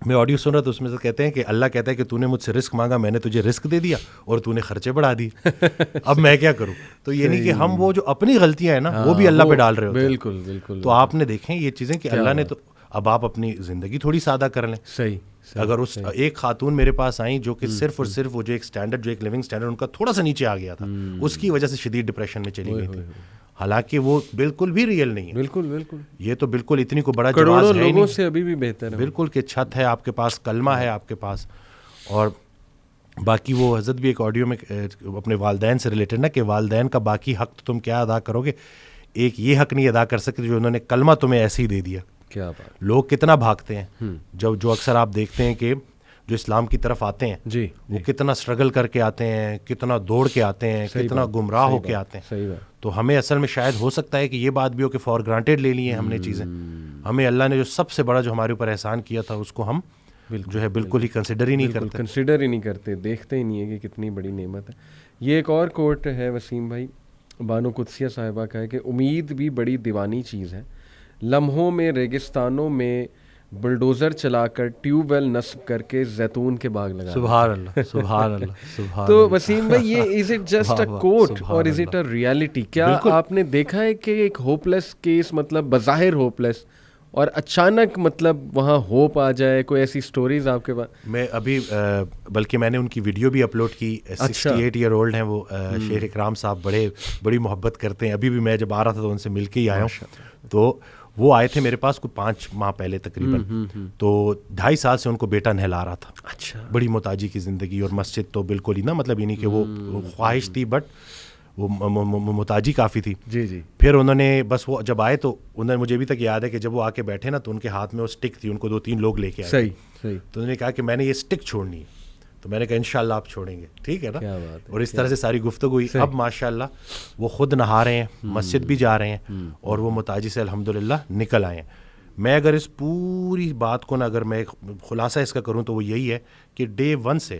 میں آڈیو سن رہا تو اس میں سے کہتے ہیں کہ اللہ کہتا ہے کہ تو نے مجھ سے رزق مانگا, میں نے تجھے رزق دے دیا اور تو نے خرچے بڑھا دیے, اب میں کیا کروں. تو یہ نہیں کہ ہم وہ جو اپنی غلطیاں ہیں نا وہ بھی اللہ پہ ڈال رہے ہوتے ہیں. بالکل. تو آپ نے دیکھیں یہ چیزیں کہ اللہ نے, تو اب آپ اپنی زندگی تھوڑی سادہ کر لیں. صحیح. اگر اس ایک خاتون میرے پاس آئیں جو کہ صرف اور صرف وہ جو ایک اسٹینڈرڈ, جو ایک لیونگ اسٹینڈرڈ ان کا تھوڑا سا نیچے آ گیا تھا, اس کی وجہ سے شدید ڈپریشن میں چلی گئی تھی. حالانکہ وہ بالکل بھی ریئل نہیں ہے. بالکل بالکل, یہ تو بالکل اتنی کو بڑا کروڑوں جواز ہے لوگوں نہیں سے ابھی بھی بہتر ہے. بالکل کہ چھت ہے آپ کے پاس, کلمہ ہے آپ کے پاس, اور باقی وہ حضرت بھی ایک آڈیو میں اپنے والدین سے ریلیٹڈ نا کہ والدین کا باقی حق تو تم کیا ادا کرو گے, ایک یہ حق نہیں ادا کر سکتے جو انہوں نے کلمہ تمہیں ایسے ہی دے دیا. کیا بات. لوگ کتنا بھاگتے ہیں, جو اکثر آپ دیکھتے ہیں کہ جو اسلام کی طرف آتے ہیں جی وہ کتنا اسٹرگل کر کے آتے ہیں, کتنا دوڑ کے آتے ہیں, کتنا گمراہ ہو کے آتے ہیں. صحیح بات. تو ہمیں اصل میں شاید ہو سکتا ہے کہ یہ بات بھی ہو کہ فار گرانٹیڈ لے لی ہیں ہم نے چیزیں. ہمیں اللہ نے جو سب سے بڑا جو ہمارے اوپر احسان کیا تھا اس کو ہم جو ہے بالکل ہی کنسیڈر ہی نہیں کرتے. کنسیڈر ہی نہیں کرتے, دیکھتے ہی نہیں ہے کہ کتنی بڑی نعمت ہے. یہ ایک اور کوٹ ہے وسیم بھائی, بانو قدسیہ صاحبہ کا ہے کہ امید بھی بڑی دیوانی چیز ہے, لمحوں میں ریگستانوں میں بلڈوزر چلا کر ٹیوب ویل نصب کر کے زیتون کے باغ لگا. سبحان اللہ سبحان اللہ سبحان. تو وسیم بھائی یہ از اٹ جسٹ اے کوٹ اور از اٹ اے ریالٹی؟ کیا آپ نے دیکھا ہے کہ ایک ہوپ لیس کیس, مطلب بظاہر ہوپ لیس, اور اچانک مطلب وہاں ہوپ آ جائے؟ کوئی ایسی سٹوریز آپ کے پاس؟ میں ابھی بلکہ میں نے ان کی ویڈیو بھی اپلوڈ کی. 68 ایئر اولڈ ہیں وہ, شیخ اکرام صاحب, بڑی محبت کرتے ہیں. ابھی بھی میں جب آ رہا تھا تو ان سے مل کے ہی آیا ہوں. تو وہ آئے تھے میرے پاس کوئی 5 ماہ پہلے تقریباً. تو 2.5 سال سے ان کو بیٹا نہلا رہا تھا. اچھا. بڑی محتاجی کی زندگی, اور مسجد تو بالکل ہی نا, مطلب یہ نہیں کہ وہ خواہش تھی بٹ وہ محتاجی کافی تھی. جی جی. پھر انہوں نے بس وہ جب آئے تو انہوں نے, مجھے ابھی تک یاد ہے کہ جب وہ آ کے بیٹھے نا تو ان کے ہاتھ میں وہ اسٹک تھی, ان کو 2-3 لوگ لے کے آئے. صحیح صحیح. تو انہوں نے کہا کہ میں نے یہ اسٹک چھوڑنی ہے. تو میں نے کہا انشاءاللہ آپ چھوڑیں گے, ٹھیک ہے نا. اور اس طرح سے ساری گفتگو ہوئی. اب ماشاءاللہ وہ خود نہا رہے ہیں, مسجد بھی جا رہے ہیں, اور وہ محتاجی سے الحمدللہ نکل آئے ہیں. میں اگر اس پوری بات کو نا, اگر میں خلاصہ اس کا کروں تو وہ یہی ہے کہ ڈے 1 سے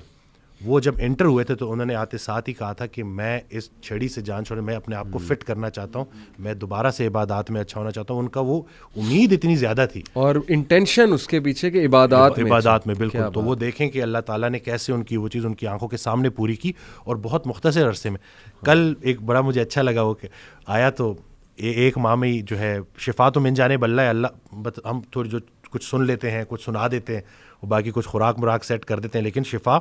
وہ جب انٹر ہوئے تھے تو انہوں نے آتے ساتھ ہی کہا تھا کہ میں اس چھڑی سے جان چھوڑے, میں اپنے آپ کو فٹ کرنا چاہتا ہوں, میں دوبارہ سے عبادات میں اچھا ہونا چاہتا ہوں. ان کا وہ امید اتنی زیادہ تھی, اور انٹینشن اس کے پیچھے کہ عبادات میں بالکل. تو وہ دیکھیں کہ اللہ تعالیٰ نے کیسے ان کی وہ چیز ان کی آنکھوں کے سامنے پوری کی, اور بہت مختصر عرصے میں. کل ایک بڑا مجھے اچھا لگا وہ کہ آیا تو 1 ماہ میں ہی جو ہے شفا تو من جانے بلّہ ہے, اللہ ہم تھوڑی جو کچھ سن لیتے ہیں, کچھ سنا دیتے ہیں, باقی کچھ خوراک مراک سیٹ کر دیتے ہیں, لیکن شفا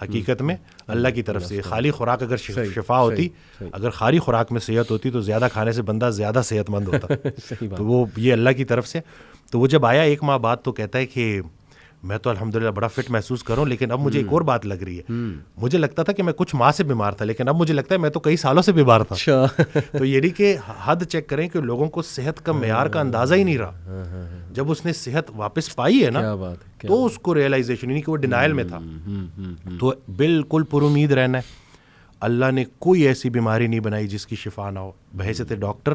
حقیقت میں اللہ کی طرف سے. خالی خوراک اگر شفا ہوتی, اگر خالی خوراک میں صحت ہوتی تو زیادہ کھانے سے بندہ زیادہ صحت مند ہوتا. تو وہ یہ اللہ کی طرف سے. تو وہ جب آیا 1 ماہ بعد تو کہتا ہے کہ میں تو الحمدللہ بڑا فٹ محسوس کروں, لیکن اب مجھے ایک اور بات لگ رہی ہے. مجھے لگتا تھا کہ میں کچھ ماہ سے بیمار تھا, لیکن اب مجھے لگتا ہے میں تو کئی سالوں سے بیمار تھا. تو یہ نہیں کہ حد چیک کریں کہ لوگوں کو صحت کا معیار کا اندازہ ہی نہیں رہا. جب اس نے صحت واپس پائی ہے نا تو اس کو ریئلائزیشن, نہیں کہ وہ ڈینائل میں تھا. تو بالکل پر امید رہنا ہے. اللہ نے کوئی ایسی بیماری نہیں بنائی جس کی شفا نہ ہو. بحیثیت ڈاکٹر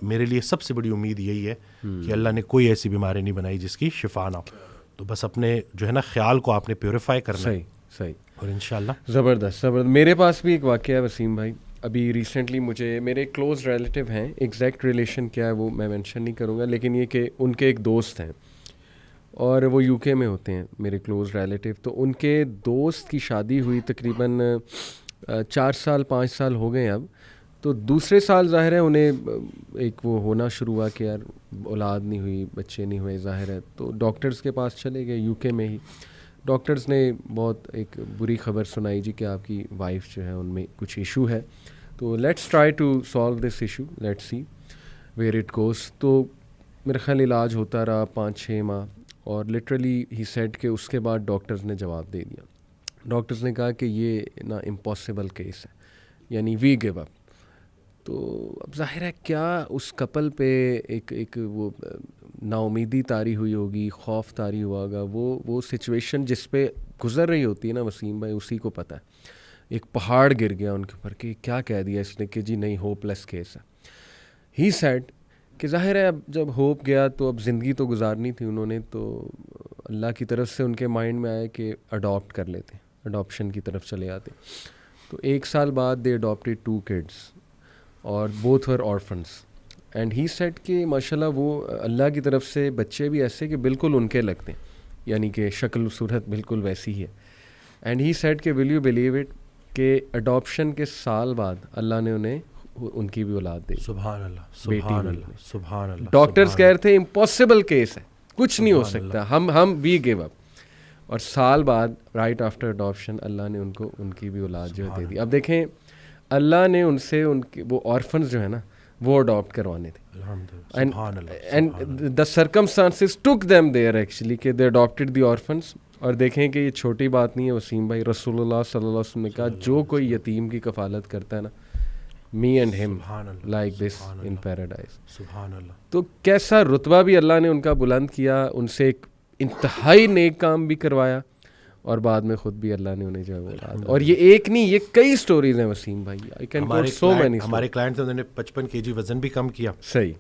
میرے لیے سب سے بڑی امید یہی ہے کہ اللہ نے کوئی ایسی بیماری نہیں بنائی جس کی شفا نہ ہو. تو بس اپنے جو ہے نا خیال کو آپ نے پیوریفائی کرنا ہے. صحیح. اور انشاءاللہ زبردست. میرے پاس بھی ایک واقعہ ہے وسیم بھائی. ابھی ریسنٹلی مجھے میرے کلوز ریلیٹیو ہیں, ایگزیکٹ ریلیشن کیا ہے وہ میں مینشن نہیں کروں گا, لیکن یہ کہ ان کے ایک دوست ہیں اور وہ UK میں ہوتے ہیں میرے کلوز ریلیٹیو. تو ان کے دوست کی شادی ہوئی تقریباً 4-5 سال ہو گئے اب. تو دوسرے سال ظاہر ہے انہیں ایک وہ ہونا شروع ہوا کہ یار اولاد نہیں ہوئی, بچے نہیں ہوئے ظاہر ہے. تو ڈاکٹرز کے پاس چلے گئے UK میں ہی. ڈاکٹرز نے بہت ایک بری خبر سنائی جی کہ آپ کی وائف جو ہے ان میں کچھ ایشو ہے. تو let's try to solve this issue, let's see where it goes. تو میرا خیال علاج ہوتا رہا 5-6 ماہ, اور لٹرلی ہی سیڈ کہ اس کے بعد ڈاکٹرز نے جواب دے دیا. ڈاکٹرز نے کہا کہ یہ نا امپاسبل کیس ہے, یعنی وی گیو اپ. تو اب ظاہر ہے کیا اس کپل پہ ایک وہ نا امیدی طاری ہوئی ہوگی, خوف طاری ہوا ہوگا. وہ سچویشن جس پہ گزر رہی ہوتی ہے نا وسیم بھائی, اسی کو پتہ ہے. ایک پہاڑ گر گیا ان کے اوپر کہ کیا کہہ دیا اس نے کہ جی نہیں ہوپ لیس کیس ہے. ہی سیڈ کہ ظاہر ہے اب جب ہوپ گیا تو اب زندگی تو گزارنی تھی انہوں نے. تو اللہ کی طرف سے ان کے مائنڈ میں آیا کہ اڈاپٹ کر لیتے, اڈاپشن کی طرف چلے آتے. تو 1 سال بعد دے اڈاپٹیڈ 2 kids اور both were orphans. And he said کہ ماشاءاللہ وہ اللہ کی طرف سے بچے بھی ایسے کہ بالکل ان کے لگتے ہیں, یعنی کہ شکل و صورت بالکل ویسی ہی ہے. اینڈ ہی سیڈ کہ ول یو بلیو اٹ کہ اڈاپشن کے سال بعد اللہ نے انہیں ان کی بھی اولاد دی. سبحان اللہ سبحان اللہ سبحان اللہ. ڈاکٹرز کہہ رہے تھے امپاسبل کیس ہے, کچھ نہیں ہو سکتا, ہم وی گیو اپ. اور سال بعد رائٹ آفٹر اڈاپشن اللہ نے ان کی بھی اولاد جو ہے دے دی. اب دیکھیں اللہ نے ان سے ان کے وہ آرفنز جو ہے نا وہ اڈاپٹ کروانے تھے. الحمدللہ. And the circumstances took them there actually کہ دے اڈاپٹیڈ دی آرفنس. اور دیکھیں کہ یہ چھوٹی بات نہیں ہے وسیم بھائی, رسول اللہ صلی اللہ علیہ وسلم نے کہا جو کوئی یتیم کی کفالت کرتا ہے نا, می اینڈ ہم لائک دس ان پیراڈائز. سبحان اللہ. تو کیسا رتبہ بھی اللہ نے ان کا بلند کیا, ان سے ایک انتہائی نیک کام بھی کروایا, اور بعد میں خود بھی اللہ نے انہیں جو ہے اولاد. اور یہ ایک نہیں, یہ کئی سٹوریز ہیں وسیم بھائی. I can quote so many. ہمارے کلائنٹ تھے, انہوں نے 55 kg وزن بھی کم کیا. صحیح.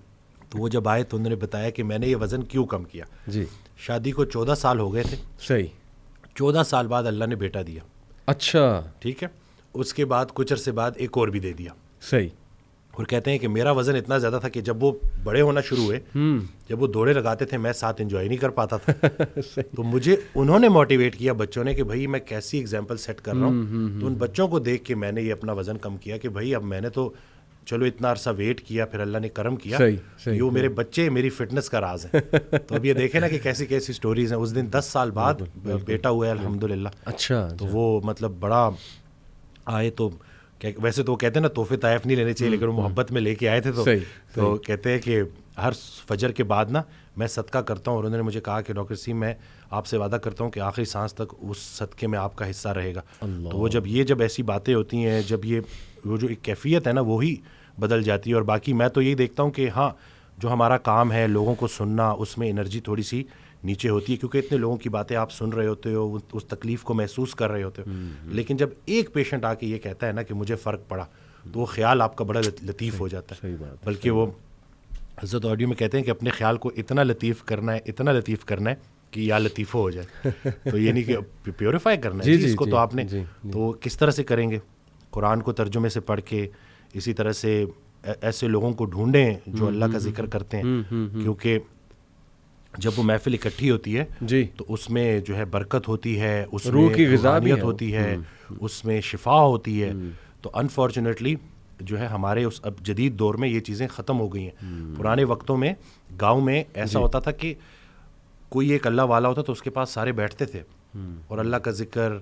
تو وہ جب آئے تو انہوں نے بتایا کہ میں نے یہ وزن کیوں کم کیا. جی. شادی کو 14 سال ہو گئے تھے. صحیح. 14 سال بعد اللہ نے بیٹا دیا. اچھا. ٹھیک ہے. اس کے بعد کچھ عرصے بعد ایک اور بھی دے دیا. صحیح. اور کہتے ہیں کہ میرا وزن اتنا زیادہ تھا کہ جب وہ بڑے ہونا شروع ہوئے, جب وہ دوڑے لگاتے تھے, میں ساتھ انجوائے نہیں کر پاتا تھا. تو مجھے انہوں نے موٹیویٹ کیا بچوں نے کہ بھائی میں کیسی ایگزامپل سیٹ کر رہا ہوں. تو ان بچوں کو دیکھ کے میں نے یہ اپنا وزن کم کیا کہ بھائی اب میں نے تو چلو اتنا عرصہ ویٹ کیا, پھر اللہ نے کرم کیا. یہ میرے بچے میری فٹنس کا راز ہے. تو اب یہ دیکھیں نا کہ کیسی کیسی سٹوریز ہیں. اس دن 10 سال بعد بیٹا ہوا ہے الحمدللہ. اچھا. تو وہ مطلب بڑا آئے تو ویسے تو وہ کہتے ہیں نا تحفے طائف نہیں لینے چاہیے, لیکن وہ محبت میں لے کے آئے تھے. تو کہتے ہیں کہ ہر فجر کے بعد نا میں صدقہ کرتا ہوں, اور انہوں نے مجھے کہا کہ ڈاکٹر سیم میں آپ سے وعدہ کرتا ہوں کہ آخری سانس تک اس صدقے میں آپ کا حصہ رہے گا. تو وہ جب ایسی باتیں ہوتی ہیں, جب وہ جو ایک کیفیت ہے نا وہی بدل جاتی ہے. اور باقی میں تو یہی دیکھتا ہوں کہ ہاں جو ہمارا کام ہے لوگوں کو سننا, اس میں انرجی تھوڑی سی نیچے ہوتی ہے, کیونکہ اتنے لوگوں کی باتیں آپ سن رہے ہوتے ہو, اس تکلیف کو محسوس کر رہے ہوتے ہو. لیکن جب ایک پیشنٹ آ کے یہ کہتا ہے نا کہ مجھے فرق پڑا, تو وہ خیال آپ کا بڑا لطیف ہو جاتا ہے. بلکہ وہ حضرت آڈیو میں کہتے ہیں کہ اپنے خیال کو اتنا لطیف کرنا ہے کہ یا لطیفہ ہو جائے. تو یہ نہیں کہ پیوریفائی کرنا ہے اس کو, تو آپ نے تو کس طرح سے کریں گے؟ قرآن کو ترجمے سے پڑھ کے, اسی طرح سے ایسے لوگوں کو ڈھونڈیں جو اللہ کا ذکر کرتے ہیں, کیونکہ جب وہ محفل اکٹھی ہوتی ہے تو اس میں جو ہے برکت ہوتی ہے, اس میں روحانیت ہوتی ہے, اس میں شفا ہوتی ہے. تو انفارچونیٹلی جو ہے ہمارے اس اب جدید دور میں یہ چیزیں ختم ہو گئی ہیں. پرانے وقتوں میں گاؤں میں ایسا ہوتا تھا کہ کوئی ایک اللہ والا ہوتا تو اس کے پاس سارے بیٹھتے تھے, اور اللہ کا ذکر,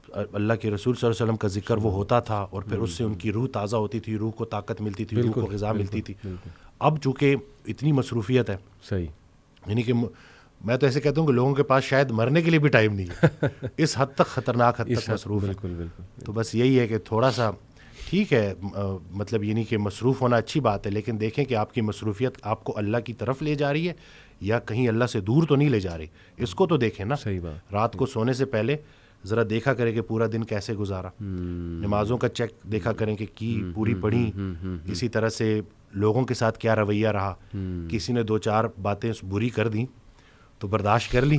اللہ کے رسول صلی اللہ علیہ وسلم کا ذکر وہ ہوتا تھا, اور پھر اس سے ان کی روح تازہ ہوتی تھی, روح کو طاقت ملتی تھی, روح کو غذا ملتی تھی. اب چونکہ اتنی مصروفیت ہے, صحیح, یعنی کہ میں تو ایسے کہتا ہوں کہ لوگوں کے پاس شاید مرنے کے لیے بھی ٹائم نہیں ہے, اس حد تک خطرناک حد تک مصروف ہے. تو بس یہی ہے کہ تھوڑا سا ٹھیک ہے, مطلب یہ نہیں کہ مصروف ہونا اچھی بات ہے, لیکن دیکھیں کہ آپ کی مصروفیت آپ کو اللہ کی طرف لے جا رہی ہے یا کہیں اللہ سے دور تو نہیں لے جا رہی. اس کو تو دیکھیں نا. صحیح بات. رات کو سونے سے پہلے ذرا دیکھا کریں کہ پورا دن کیسے گزارا, نمازوں کا چیک دیکھا کریں کہ کی پوری پڑھی, اسی طرح سے لوگوں کے ساتھ کیا رویہ رہا, کسی نے 2-4 باتیں بری کر دیں تو برداشت کر لی.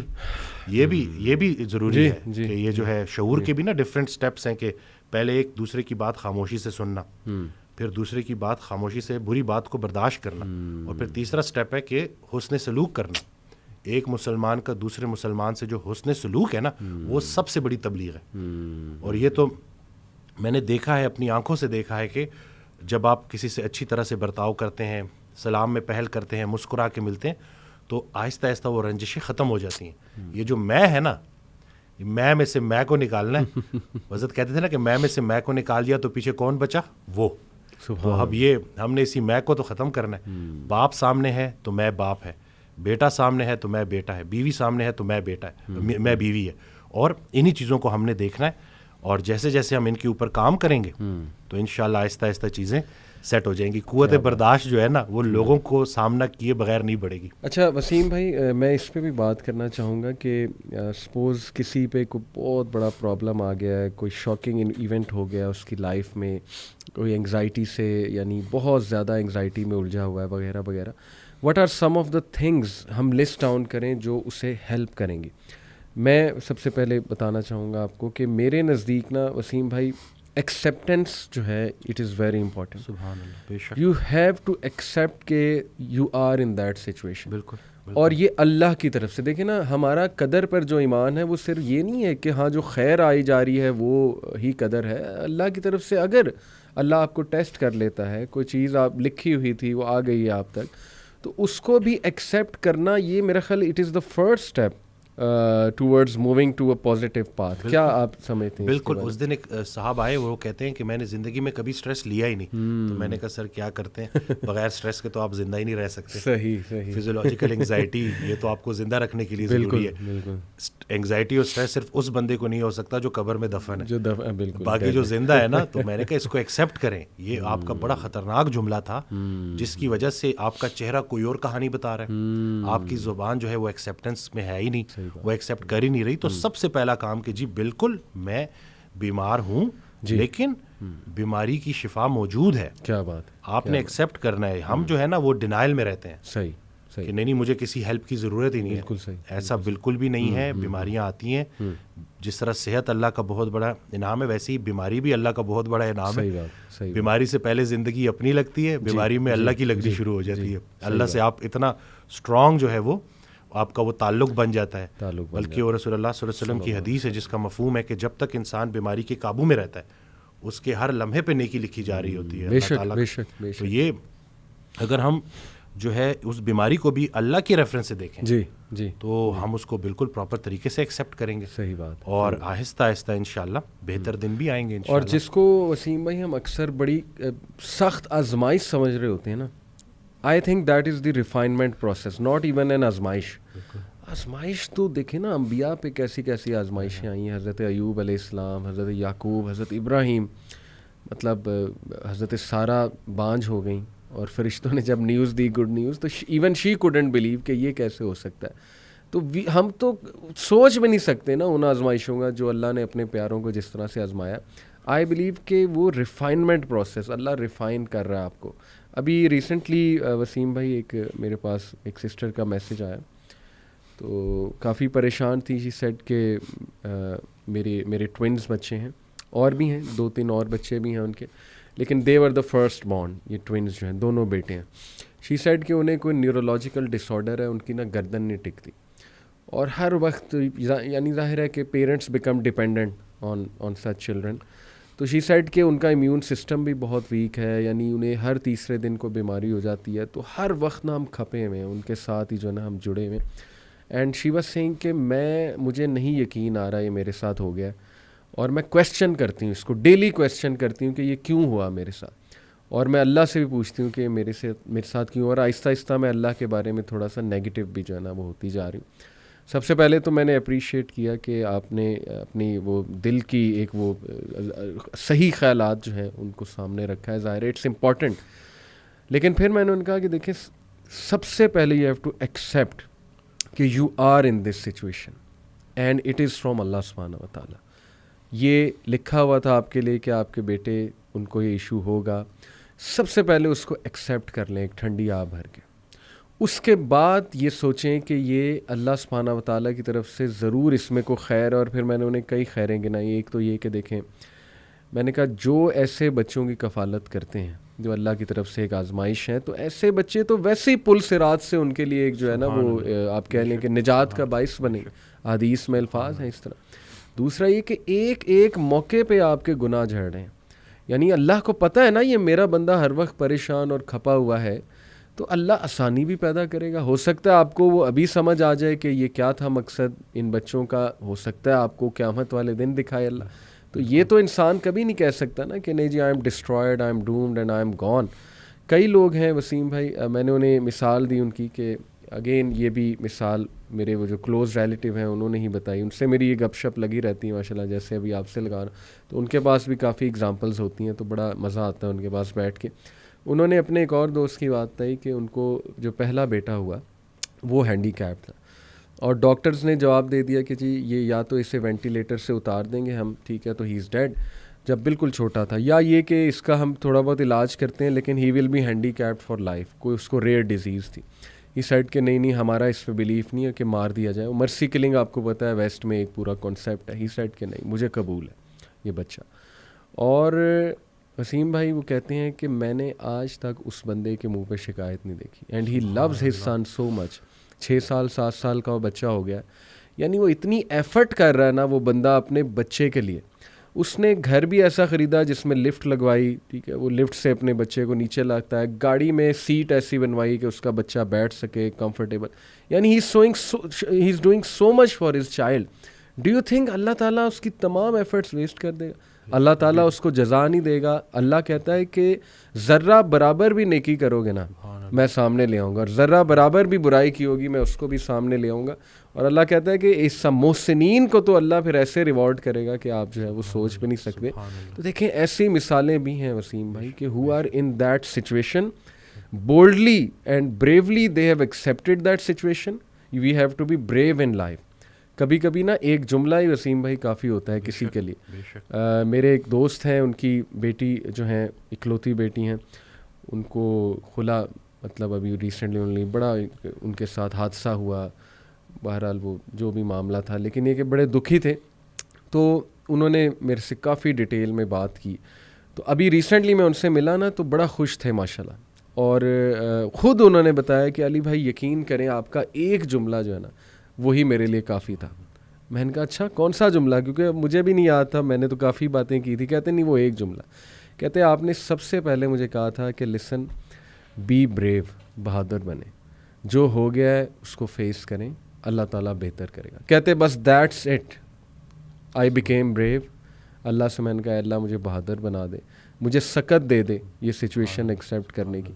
یہ بھی ضروری ہے کہ یہ جو ہے شعور کے بھی نا ڈفرینٹ سٹیپس ہیں, کہ پہلے ایک دوسرے کی بات خاموشی سے سننا, پھر دوسرے کی بات خاموشی سے بری بات کو برداشت کرنا, اور پھر تیسرا سٹیپ ہے کہ حسن سلوک کرنا. ایک مسلمان کا دوسرے مسلمان سے جو حسن سلوک ہے نا وہ سب سے بڑی تبلیغ ہے. اور یہ تو میں نے دیکھا ہے, اپنی آنکھوں سے دیکھا ہے کہ جب آپ کسی سے اچھی طرح سے برتاؤ کرتے ہیں, سلام میں پہل کرتے ہیں, مسکرا کے ملتے ہیں, تو آہستہ آہستہ وہ رنجشیں ختم ہو جاتی ہیں. یہ جو میں ہے نا, میں سے میں کو نکالنا ہے. حضرت کہتے تھے نا کہ میں سے میں کو نکال دیا تو پیچھے کون بچا؟ وہ. تو اب یہ ہم نے اسی میں کو تو ختم کرنا ہے. باپ سامنے ہے تو میں باپ ہے, بیٹا سامنے ہے تو میں بیٹا ہے, بیوی سامنے ہے تو میں بیٹا ہے, میں بیوی ہے. اور انہی چیزوں کو ہم نے دیکھنا ہے, اور جیسے جیسے ہم ان کے اوپر کام کریں گے تو انشاءاللہ آہستہ آہستہ چیزیں سیٹ ہو جائیں گی. قوت برداشت جو ہے نا وہ لوگوں کو سامنا کیے بغیر نہیں بڑھے گی. اچھا وسیم بھائی, میں اس پہ بھی بات کرنا چاہوں گا کہ سپوز کسی پہ کوئی بہت بڑا پرابلم آ گیا ہے, کوئی شاکنگ ایونٹ ہو گیا اس کی لائف میں, کوئی انگزائٹی سے یعنی بہت زیادہ انگزائٹی میں الجھا ہوا ہے وغیرہ وغیرہ. What are some of the things ہم لسٹ ڈاؤن کریں جو اسے ہیلپ کریں گی؟ میں سب سے پہلے بتانا چاہوں گا آپ کو کہ میرے نزدیک نا وسیم بھائی ایکسیپٹنس جو ہے اٹ از ویری امپورٹنٹ. سبحان اللہ, بے شک. یو ہیو ٹو ایکسیپٹ کہ you are in that situation. بالکل. اور یہ اللہ کی طرف سے دیکھیں نا, ہمارا قدر پر جو ایمان ہے وہ صرف یہ نہیں ہے کہ ہاں جو خیر آئی جا رہی ہے وہ ہی قدر ہے. اللہ کی طرف سے اگر اللہ آپ کو ٹیسٹ کر لیتا ہے, کوئی چیز آپ لکھی ہوئی تھی وہ آ گئی ہے آپ تک, تو اس کو بھی ایکسیپٹ کرنا, یہ میرا خیال it is the first step towards moving to a positive path. کیا آپ سمجھتے ہیں؟ بالکل. اس دن ایک صاحب آئے, وہ کہتے ہیں کہ میں نے زندگی میں کبھی اسٹریس لیا ہی نہیں. تو میں نے کہا سر کیا کرتے ہیں, بغیر اسٹریس کے تو آپ زندہ ہی نہیں رہ سکتے. صحیح صحیح. فزیولوجیکل انگزائٹی یہ تو آپ کو زندہ رکھنے کے لیے ضروری ہے. انگزائٹی اور اسٹریس صرف اس بندے کو نہیں ہو سکتا جو قبر میں دفن ہے, بالکل. باقی جو زندہ ہے نا. تو میں نے کہا اس کو ایکسیپٹ کریں. یہ آپ کا بڑا خطرناک جملہ تھا جس کی وجہ سے آپ کا چہرہ کوئی اور کہانی بتا رہا ہے. آپ کی زبان جو ہے وہ ایکسیپٹنس میں ہے ہی نہیں, وہ ایکسیپٹ کر ہی نہیں رہی. تو سب سے پہلا کام کہ جی بالکل میں بیمار ہوں لیکن بیماری کی شفا موجود ہے. کیا بات, آپ نے ایکسیپٹ کرنا ہے. ہم جو ہے نا وہ ڈینائل میں رہتے ہیں. صحیح کہ نہیں مجھے کسی ہیلپ کی ضرورت ہی نہیں ہے. بالکل صحیح. ایسا بالکل بھی نہیں ہے. بیماریاں آتی ہیں, جس طرح صحت اللہ کا بہت بڑا انعام ہے ویسے ہی بیماری بھی اللہ کا بہت بڑا انعام ہے. بیماری سے پہلے زندگی اپنی لگتی ہے, بیماری میں اللہ کی لگنی شروع ہو جاتی ہے. اللہ سے آپ اتنا اسٹرانگ جو ہے وہ آپ کا وہ تعلق بن جاتا ہے. بلکہ وہ رسول اللہ صلی اللہ علیہ وسلم کی حدیث ہے جس کا مفہوم ہے کہ جب تک انسان بیماری کے قابو میں رہتا ہے اس کے ہر لمحے پہ نیکی لکھی جا رہی ہوتی ہے اللہ تعالیٰ. تو یہ اگر ہم جو ہے اس بیماری کو بھی اللہ کے ریفرنس سے دیکھیں جی تو ہم اس کو بالکل پراپر طریقے سے ایکسیپٹ کریں گے. صحیح بات. اور آہستہ آہستہ انشاءاللہ بہتر دن بھی آئیں گے انشاءاللہ. اور جس کو وسیم بھائی ہم اکثر بڑی سخت آزمائش سمجھ رہے ہوتے ہیں نا, I think that is the refinement process, not even an آزمائش. آزمائش تو دیکھیں نا انبیاء پہ کیسی کیسی آزمائشیں آئی ہیں. حضرت ایوب علیہ السلام, حضرت یعقوب, حضرت ابراہیم, مطلب حضرت سارہ بانجھ ہو گئیں اور فرشتوں نے جب نیوز دی, گڈ نیوز, تو ایون شی کوڈنٹ بلیو کہ یہ کیسے ہو سکتا ہے. تو ہم تو سوچ بھی نہیں سکتے نا ان آزمائشوں کا جو اللہ نے اپنے پیاروں کو جس طرح سے آزمایا. آئی بلیو کہ وہ ریفائنمنٹ پروسیس اللہ ریفائن کر رہا ہے آپ کو. ابھی ریسنٹلی وسیم بھائی ایک میرے پاس ایک سسٹر کا میسج آیا, تو کافی پریشان تھی. شی سیڈ کہ میرے ٹوئنز بچے ہیں, اور بھی ہیں 2-3 اور بچے بھی ہیں ان کے, لیکن دے ور دا فرسٹ بورن. یہ ٹوئنز جو ہیں دونوں بیٹے ہیں. شی سیڈ کہ انہیں کوئی نیورولوجیکل ڈس آرڈر ہے, ان کی نا گردن نہیں ٹکتی, اور ہر وقت یعنی ظاہر ہے کہ parents become dependent on such children. تو شی سیڈ کہ ان کا امیون سسٹم بھی بہت ویک ہے, یعنی انہیں ہر تیسرے دن کو بیماری ہو جاتی ہے. تو ہر وقت نا ہم کھپے ہوئے ہیں ان کے ساتھ ہی جو ہے نا ہم جڑے ہوئے. اینڈ شی واز سیئنگ کہ مجھے نہیں یقین آ رہا یہ میرے ساتھ ہو گیا, اور میں کویسچن کرتی ہوں اس کو, ڈیلی کویسچن کرتی ہوں کہ یہ کیوں ہوا میرے ساتھ, اور میں اللہ سے بھی پوچھتی ہوں کہ میرے ساتھ کیوں. اور آہستہ آہستہ میں اللہ کے بارے میں تھوڑا سا نیگیٹو بھی جو ہے نا وہ ہوتی جا رہی ہوں. سب سے پہلے تو میں نے اپریشیٹ کیا کہ آپ نے اپنی وہ دل کی ایک وہ صحیح خیالات جو ہیں ان کو سامنے رکھا ہے. ظاہر اٹس امپورٹنٹ. لیکن پھر میں نے ان کہا کہ دیکھیں سب سے پہلے یو ہیو ٹو ایکسیپٹ کہ you are in this situation and it is from Allah سبحانہ و تعالیٰ. یہ لکھا ہوا تھا آپ کے لیے کہ آپ کے بیٹے ان کو یہ ایشو ہوگا. سب سے پہلے اس کو ایکسیپٹ کر لیں ایک ٹھنڈی آب بھر کے. اس کے بعد یہ سوچیں کہ یہ اللہ سبحانہ و تعالیٰ کی طرف سے ضرور اس میں کو خیر. اور پھر میں نے انہیں کئی خیریں گنائی. ایک تو یہ کہ دیکھیں میں نے کہا جو ایسے بچوں کی کفالت کرتے ہیں جو اللہ کی طرف سے ایک آزمائش ہے, تو ایسے بچے تو ویسے ہی پل صراط سے ان کے لیے ایک جو ہے نا وہ آپ کہہ لیں کہ نجات کا باعث بنے. حدیث میں الفاظ ہیں اس طرح. دوسرا یہ کہ ایک ایک موقع پہ آپ کے گناہ جھڑ رہے ہیں, یعنی اللہ کو پتہ ہے نا یہ میرا بندہ ہر وقت پریشان اور کھپا ہوا ہے, تو اللہ آسانی بھی پیدا کرے گا. ہو سکتا ہے آپ کو وہ ابھی سمجھ آ جائے کہ یہ کیا تھا مقصد ان بچوں کا, ہو سکتا ہے آپ کو قیامت والے دن دکھائے اللہ. تو یہ تو انسان کبھی نہیں کہہ سکتا نا کہ نہیں جی I am destroyed, I am doomed and I am gone. کئی لوگ ہیں وسیم بھائی, میں نے انہیں مثال دی ان کی کہ اگین یہ بھی مثال میرے وہ جو کلوز ریلیٹیو ہیں انہوں نے ہی بتائی. ان سے میری یہ گپ شپ لگی رہتی ہے ماشاء اللہ, جیسے ابھی آپ سے لگا رہا ہوں, تو ان کے پاس بھی کافی ایگزامپلز ہوتی ہیں, تو بڑا مزہ آتا ہے ان کے پاس بیٹھ کے. انہوں نے اپنے ایک اور دوست کی بات بتائی کہ ان کو جو پہلا بیٹا ہوا وہ ہینڈی کیپ تھا, اور ڈاکٹرز نے جواب دے دیا کہ جی یہ یا تو اسے وینٹیلیٹر سے اتار دیں گے ہم, ٹھیک ہے, تو ہی از ڈیڈ جب بالکل چھوٹا تھا, یا یہ کہ اس کا ہم تھوڑا بہت علاج کرتے ہیں لیکن he will be handicapped for life. کوئی اس کو ریئر ڈیزیز تھی. یہ سائڈ کہ نہیں ہمارا اس پہ بلیف نہیں ہے کہ مار دیا جائے. مرسی کلنگ آپ کو پتہ ہے ویسٹ میں ایک پورا کانسیپٹ ہے. ہی سائڈ کہ نہیں مجھے قبول ہے یہ بچہ. اور وسیم بھائی وہ کہتے ہیں کہ میں نے آج تک اس بندے کے منہ پہ شکایت نہیں دیکھی. And he loves his son so much. 6 سال 7 سال کا وہ بچہ ہو گیا, یعنی وہ اتنی ایفرٹ کر رہا ہے نا وہ بندہ اپنے بچے کے لیے. اس نے گھر بھی ایسا خریدا جس میں لفٹ لگوائی, ٹھیک ہے, وہ لفٹ سے اپنے بچے کو نیچے لاتا ہے, گاڑی میں سیٹ ایسی بنوائی کہ اس کا بچہ بیٹھ سکے کمفرٹیبل, یعنی he is doing so much for his child. Do you think Allah تعالیٰ اس کی تمام ایفرٹس ویسٹ کر دے گا؟ اللہ تعالیٰ اس کو جزا نہیں دے گا. اللہ کہتا ہے کہ ذرہ برابر بھی نیکی کرو گے نا میں سامنے لے آؤں گا, اور ذرہ برابر بھی برائی کی ہوگی میں اس کو بھی سامنے لے آؤں گا. اور اللہ کہتا ہے کہ اس محسنین کو تو اللہ پھر ایسے ریوارڈ کرے گا کہ آپ جو ہے وہ سوچ بھی نہیں سکتے. تو دیکھیں ایسی مثالیں بھی ہیں وسیم بھائی کہ who are in that situation boldly and bravely they have accepted that situation. We have to be brave in life. کبھی کبھی نا ایک جملہ ہی وسیم بھائی کافی ہوتا ہے کسی کے لیے. میرے ایک دوست ہیں, ان کی بیٹی جو ہیں اکلوتی بیٹی ہیں, ان کو خلا مطلب ابھی ریسنٹلی بڑا ان کے ساتھ حادثہ ہوا, بہرحال وہ جو بھی معاملہ تھا, لیکن یہ کہ بڑے دکھی تھے. تو انہوں نے میرے سے کافی ڈیٹیل میں بات کی. تو ابھی ریسنٹلی میں ان سے ملا نا تو بڑا خوش تھے ماشاءاللہ, اور خود انہوں نے بتایا کہ علی بھائی یقین کریں آپ کا ایک جملہ جو ہے نا وہی میرے لیے کافی تھا. میں نے کہا اچھا کون سا جملہ, کیونکہ مجھے بھی نہیں یاد تھا, میں نے تو کافی باتیں کی تھی. کہتے نہیں وہ ایک جملہ, کہتے آپ نے سب سے پہلے مجھے کہا تھا کہ لسن بی بریو, بہادر بنے, جو ہو گیا ہے اس کو فیس کریں, اللہ تعالیٰ بہتر کرے گا. کہتے بس that's it, I became brave. Allah سے میں نے کہا اللہ مجھے بہادر بنا دے, مجھے سکت دے دے یہ سچویشن ایکسیپٹ کرنے کی.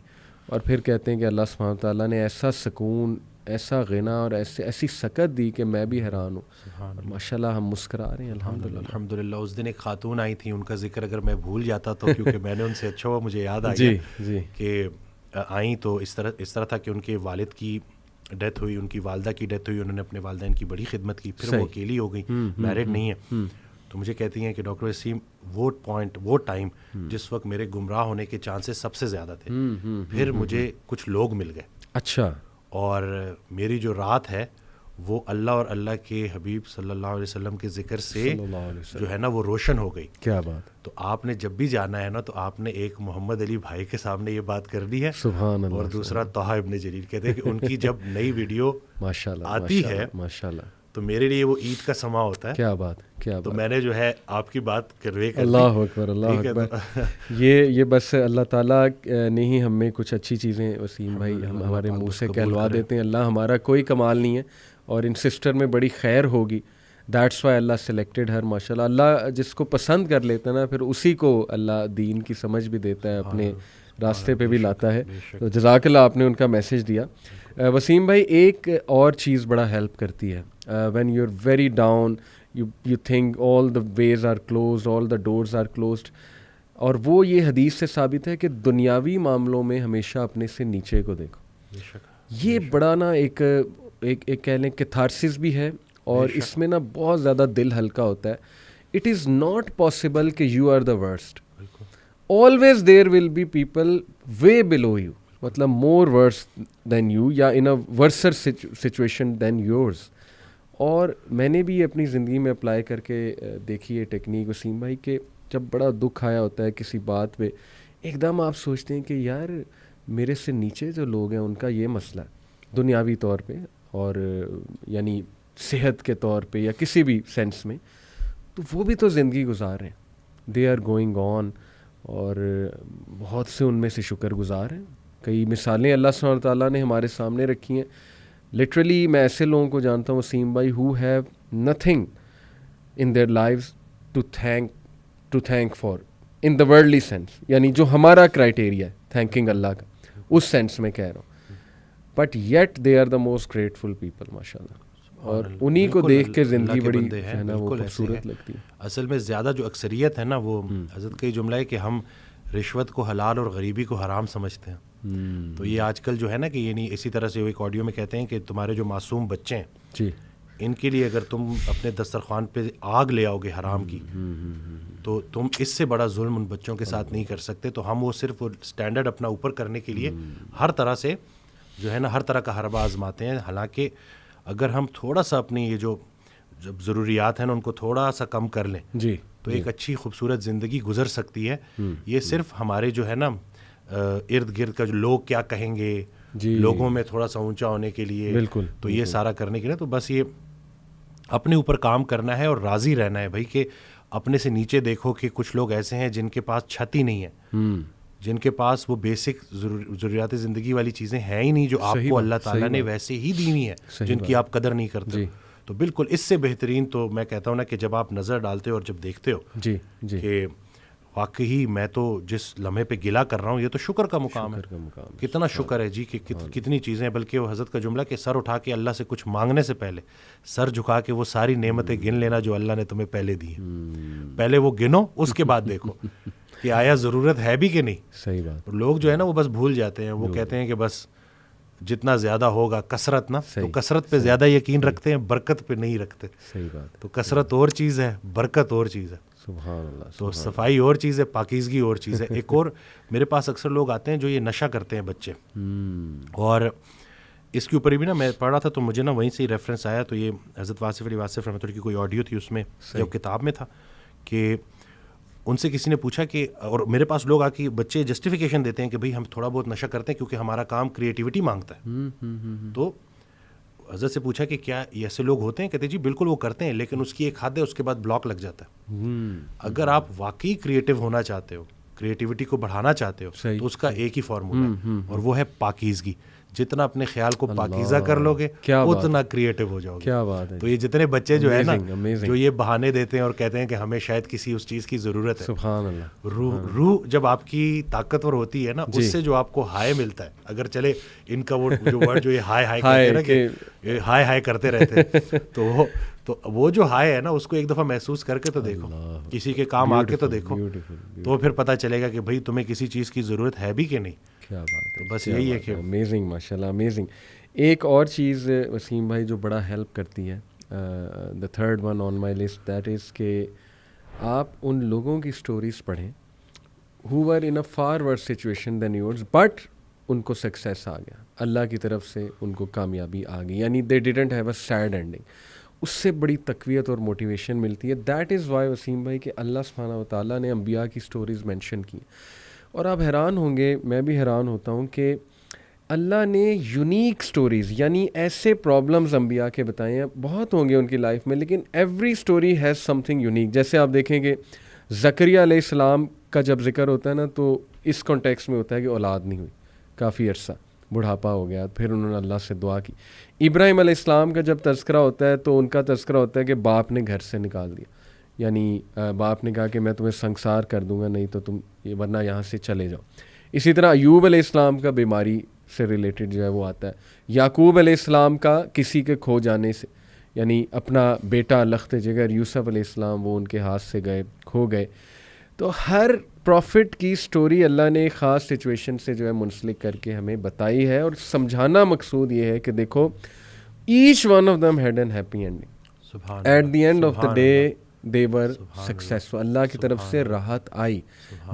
اور پھر کہتے ہیں کہ اللہ سبحانہ تعالیٰ نے ایسا سکون, ایسا غنا اور ایسی سکت دی کہ میں بھی حیران ہوں. اور ماشاءاللہ ہم مسکرا رہے ہیں الحمدللہ. اس دن ایک خاتون آئی تھی, ان کا ذکر اگر میں بھول جاتا تو کیونکہ میں نے ان سے اچھا ہوا مجھے یاد آ گیا کہ آئیں تو اس طرح تھا کہ ان کے والد کی ڈیتھ ہوئی, ان کی والدہ کی ڈیتھ ہوئی, انہوں نے اپنے والدین کی بڑی خدمت کی, پھر وہ اکیلی ہو گئی, میرڈ نہیں ہے. تو مجھے کہتی ہیں کہ ڈاکٹر وسیم وہ ٹائم جس وقت میرے گمراہ ہونے کے چانسز سب سے زیادہ تھے, پھر مجھے کچھ لوگ مل گئے. اچھا. اور میری جو رات ہے وہ اللہ اور اللہ کے حبیب صلی اللہ علیہ وسلم کے ذکر سے جو ہے نا وہ روشن ہو گئی. کیا بات. تو آپ نے جب بھی جانا ہے نا تو آپ نے ایک محمد علی بھائی کے سامنے یہ بات کر دی ہے, سبحان اللہ. اور دوسرا طہ ابن جریر. کہتے ہیں کہ ان کی جب نئی ویڈیو ماشاءاللہ آتی ہے ماشاءاللہ تو میرے لیے وہ عید کا سما ہوتا ہے. کیا بات, کیا بات. تو میں نے جو ہے آپ کی بات کروے کر اللہ اکبر, اللہ اکبر. یہ بس اللہ تعالیٰ نے ہی ہمیں کچھ اچھی چیزیں وسیم بھائی ہم ہمارے منہ سے کہلوا دیتے ہیں. اللہ ہمارا کوئی کمال نہیں ہے, اور ان سسٹر میں بڑی خیر ہوگی. دیٹس وائی اللہ سلیکٹڈ ہر. ماشاءاللہ اللہ جس کو پسند کر لیتا ہے نا پھر اسی کو اللہ دین کی سمجھ بھی دیتا ہے, اپنے راستے پہ بھی لاتا ہے. تو جزاک اللہ, آپ نے ان کا میسج دیا. وسیم بھائی ایک اور چیز بڑا ہیلپ کرتی ہے, when you are very down, you think all the ways are closed, all the doors are closed. اور وہ یہ حدیث سے ثابت ہے کہ دنیاوی معاملوں میں ہمیشہ اپنے سے نیچے کو دیکھو. یہ بڑا نا ایک کہہ لیں کیتھارسس بھی ہے, اور اس میں نا بہت زیادہ دل ہلکا ہوتا ہے. اٹ از ناٹ پاسبل کہ you are the worst, always there will be people way below you, مطلب مور ورس دین یو, یا ان اے ورسر سچویشن دین یورز. اور میں نے بھی اپنی زندگی میں اپلائی کر کے دیکھی ہے ٹیکنیک وسیم بھائی, کہ جب بڑا دکھ آیا ہوتا ہے کسی بات پہ, ایک دم آپ سوچتے ہیں کہ یار میرے سے نیچے جو لوگ ہیں ان کا یہ مسئلہ ہے دنیاوی طور پہ, اور یعنی صحت کے طور پہ یا کسی بھی سینس میں, تو وہ بھی تو زندگی گزار رہے ہیں, دے آر گوئنگ آن, اور بہت سے ان میں سے شکر گزار ہیں. کئی مثالیں اللہ سبحانہ تعالیٰ نے ہمارے سامنے رکھی ہیں. لٹرلی میں ایسے لوگوں کو جانتا ہوں وسیم بھائی who have nothing in their lives to thank for in the worldly sense, یعنی جو ہمارا کرائٹیریا ہے تھینکنگ اللہ کا, اس سینس میں کہہ رہا ہوں, but yet they are the most grateful people ماشاء اللہ. اور انہی کو دیکھ کے زندگی بڑی ہے نا وہ خوبصورت لگتی ہے. اصل میں زیادہ جو اکثریت ہے نا وہ حضرت کا یہ جملہ ہے کہ ہم رشوت کو حلال اور غریبی کو حرام سمجھتے ہیں. تو یہ آج کل جو ہے نا کہ یعنی اسی طرح سے ایک آڈیو میں کہتے ہیں کہ تمہارے جو معصوم بچے ہیں جی, ان کے لیے اگر تم اپنے دسترخوان پہ آگ لے آؤ گے حرام کی, تو تم اس سے بڑا ظلم ان بچوں کے ساتھ نہیں کر سکتے. تو ہم وہ صرف وہ اسٹینڈرڈ اپنا اوپر کرنے کے لیے ہر طرح سے جو ہے نا ہر طرح کا حربہ آزماتے ہیں. حالانکہ اگر ہم تھوڑا سا اپنی یہ جو ضروریات ہیں نا ان کو تھوڑا سا کم کر لیں جی, تو ایک اچھی خوبصورت زندگی گزر سکتی ہے. یہ صرف ہمارے جو ہے نا ارد گرد کا جو لوگ کیا کہیں گے, لوگوں میں تھوڑا سا اونچا ہونے کے لیے, بالکل, تو یہ سارا کرنے کے لیے تو بس یہ اپنے اوپر کام کرنا ہے اور راضی رہنا ہے بھائی کہ اپنے سے نیچے دیکھو کہ کچھ لوگ ایسے ہیں جن کے پاس چھت ہی نہیں ہے, جن کے پاس وہ بیسک ضروریات زندگی والی چیزیں ہیں ہی نہیں جو آپ کو اللہ تعالیٰ نے ویسے ہی دی ہوئی ہیں, جن کی آپ قدر نہیں کرتے. تو بالکل اس سے بہترین تو میں کہتا ہوں نا کہ جب آپ نظر ڈالتے ہو اور جب دیکھتے ہو کہ واقعی میں تو جس لمحے پہ گلا کر رہا ہوں یہ تو شکر کا مقام ہے, کتنا شکر ہے جی کہ کتنی چیزیں, بلکہ وہ حضرت کا جملہ کہ سر اٹھا کے اللہ سے کچھ مانگنے سے پہلے سر جھکا کے وہ ساری نعمتیں گن لینا جو اللہ نے تمہیں پہلے دی ہیں, پہلے وہ گنو, اس کے بعد دیکھو کہ آیا ضرورت ہے بھی کہ نہیں. صحیح بات. لوگ جو ہے نا وہ بس بھول جاتے ہیں, وہ کہتے ہیں کہ بس جتنا زیادہ ہوگا کثرت نا, تو کثرت پہ زیادہ یقین رکھتے ہیں, برکت پہ نہیں رکھتے. صحیح بات. تو کثرت اور چیز ہے, برکت اور چیز ہے. سبحان اللہ. تو صفائی اور چیز ہے, پاکیزگی اور چیز ہے. ایک اور میرے پاس اکثر لوگ آتے ہیں جو یہ نشہ کرتے ہیں بچے, اور اس کے اوپر بھی نا میں پڑھ رہا تھا تو مجھے نا وہیں سے ہی ریفرنس آیا. تو یہ حضرت واصف علی واصف رحمۃ اللہ کی کوئی آڈیو تھی, اس میں یا کتاب میں تھا کہ ان سے کسی نے پوچھا کہ, اور میرے پاس لوگ آ کے بچے جسٹیفیکیشن دیتے ہیں کہ بھئی ہم تھوڑا بہت نشہ کرتے ہیں کیونکہ ہمارا کام کریٹیوٹی مانگتا ہے. تو حضرت سے پوچھا کہ کیا ایسے لوگ ہوتے ہیں؟ کہتے جی بالکل وہ کرتے ہیں, لیکن اس کی ایک حد ہے, اس کے بعد بلاک لگ جاتا ہے. اگر آپ واقعی کریٹیو ہونا چاہتے ہو, کریٹیوٹی کو بڑھانا چاہتے ہو, تو اس کا ایک ہی فارمولا ہے, اور وہ ہے پاکیزگی. جتنا اپنے خیال کو پاکیزہ کر لو گے اتنا کریٹیو ہو جاؤ گے. کیا بات ہے. تو یہ جتنے بچے جو ہے نا جو یہ بہانے دیتے ہیں اور کہتے ہیں کہ ہمیں شاید کسی اس چیز کی ضرورت ہے, سبحان اللہ, روح جب آپ کی طاقتور ہوتی ہے نا, اس سے جو آپ کو ہائے ملتا ہے, اگر چلے ان کا وہ جو ورڈ جو یہ ہائے ہائے کہتے ہیں نا کہ ہائے ہائے کرتے رہتے ہیں, تو وہ جو ہائے ہے نا اس کو ایک دفعہ محسوس کر کے تو دیکھو, کسی کے کام آ کے تو دیکھو, تو پھر پتہ چلے گا کہ بھئی تمہیں کسی چیز کی ضرورت ہے بھی کہ نہیں. کیا بات ہے. بس یہی ہے کہ امیزنگ, ماشاء اللہ, امیزنگ. ایک اور چیز وسیم بھائی جو بڑا ہیلپ کرتی ہے, the third one on my list, that is کہ آپ ان لوگوں کی سٹوریز پڑھیں who were in a far worse situation than yours, but ان کو سکسیس آ گیا, اللہ کی طرف سے ان کو کامیابی آ گئی, یعنی they didn't have a sad ending. اس سے بڑی تقویت اور موٹیویشن ملتی ہے. دیٹ از وائی وسیم بھائی کہ اللہ سبحانہ و تعالیٰ نے انبیاء کی سٹوریز مینشن کی. اور آپ حیران ہوں گے, میں بھی حیران ہوتا ہوں کہ اللہ نے یونیک سٹوریز, یعنی ایسے پرابلمز انبیاء کے بتائے ہیں, بہت ہوں گے ان کی لائف میں, لیکن every story has some thing unique. جیسے آپ دیکھیں کہ زکریہ علیہ السلام کا جب ذکر ہوتا ہے نا, تو اس کانٹیکس میں ہوتا ہے کہ اولاد نہیں ہوئی, کافی عرصہ بڑھاپا ہو گیا, پھر انہوں نے اللہ سے دعا کی. ابراہیم علیہ السلام کا جب تذکرہ ہوتا ہے تو ان کا تذکرہ ہوتا ہے کہ باپ نے گھر سے نکال دیا, یعنی باپ نے کہا کہ میں تمہیں سنسار کر دوں گا, نہیں تو تم ورنہ یہاں سے چلے جاؤ. اسی طرح ایوب علیہ السلام کا بیماری سے ریلیٹڈ جو ہے وہ آتا ہے. یعقوب علیہ السلام کا کسی کے کھو جانے سے, یعنی اپنا بیٹا لخت جگر یوسف علیہ السلام وہ ان کے ہاتھ سے کھو گئے. تو ہر پروفٹ کی سٹوری اللہ نے ایک خاص سچویشن سے جو ہے منسلک کر کے ہمیں بتائی ہے, اور سمجھانا مقصود یہ ہے کہ دیکھو each one of them had an happy ending, at the end of the day they were successful. Allah کی طرف سے راحت آئی.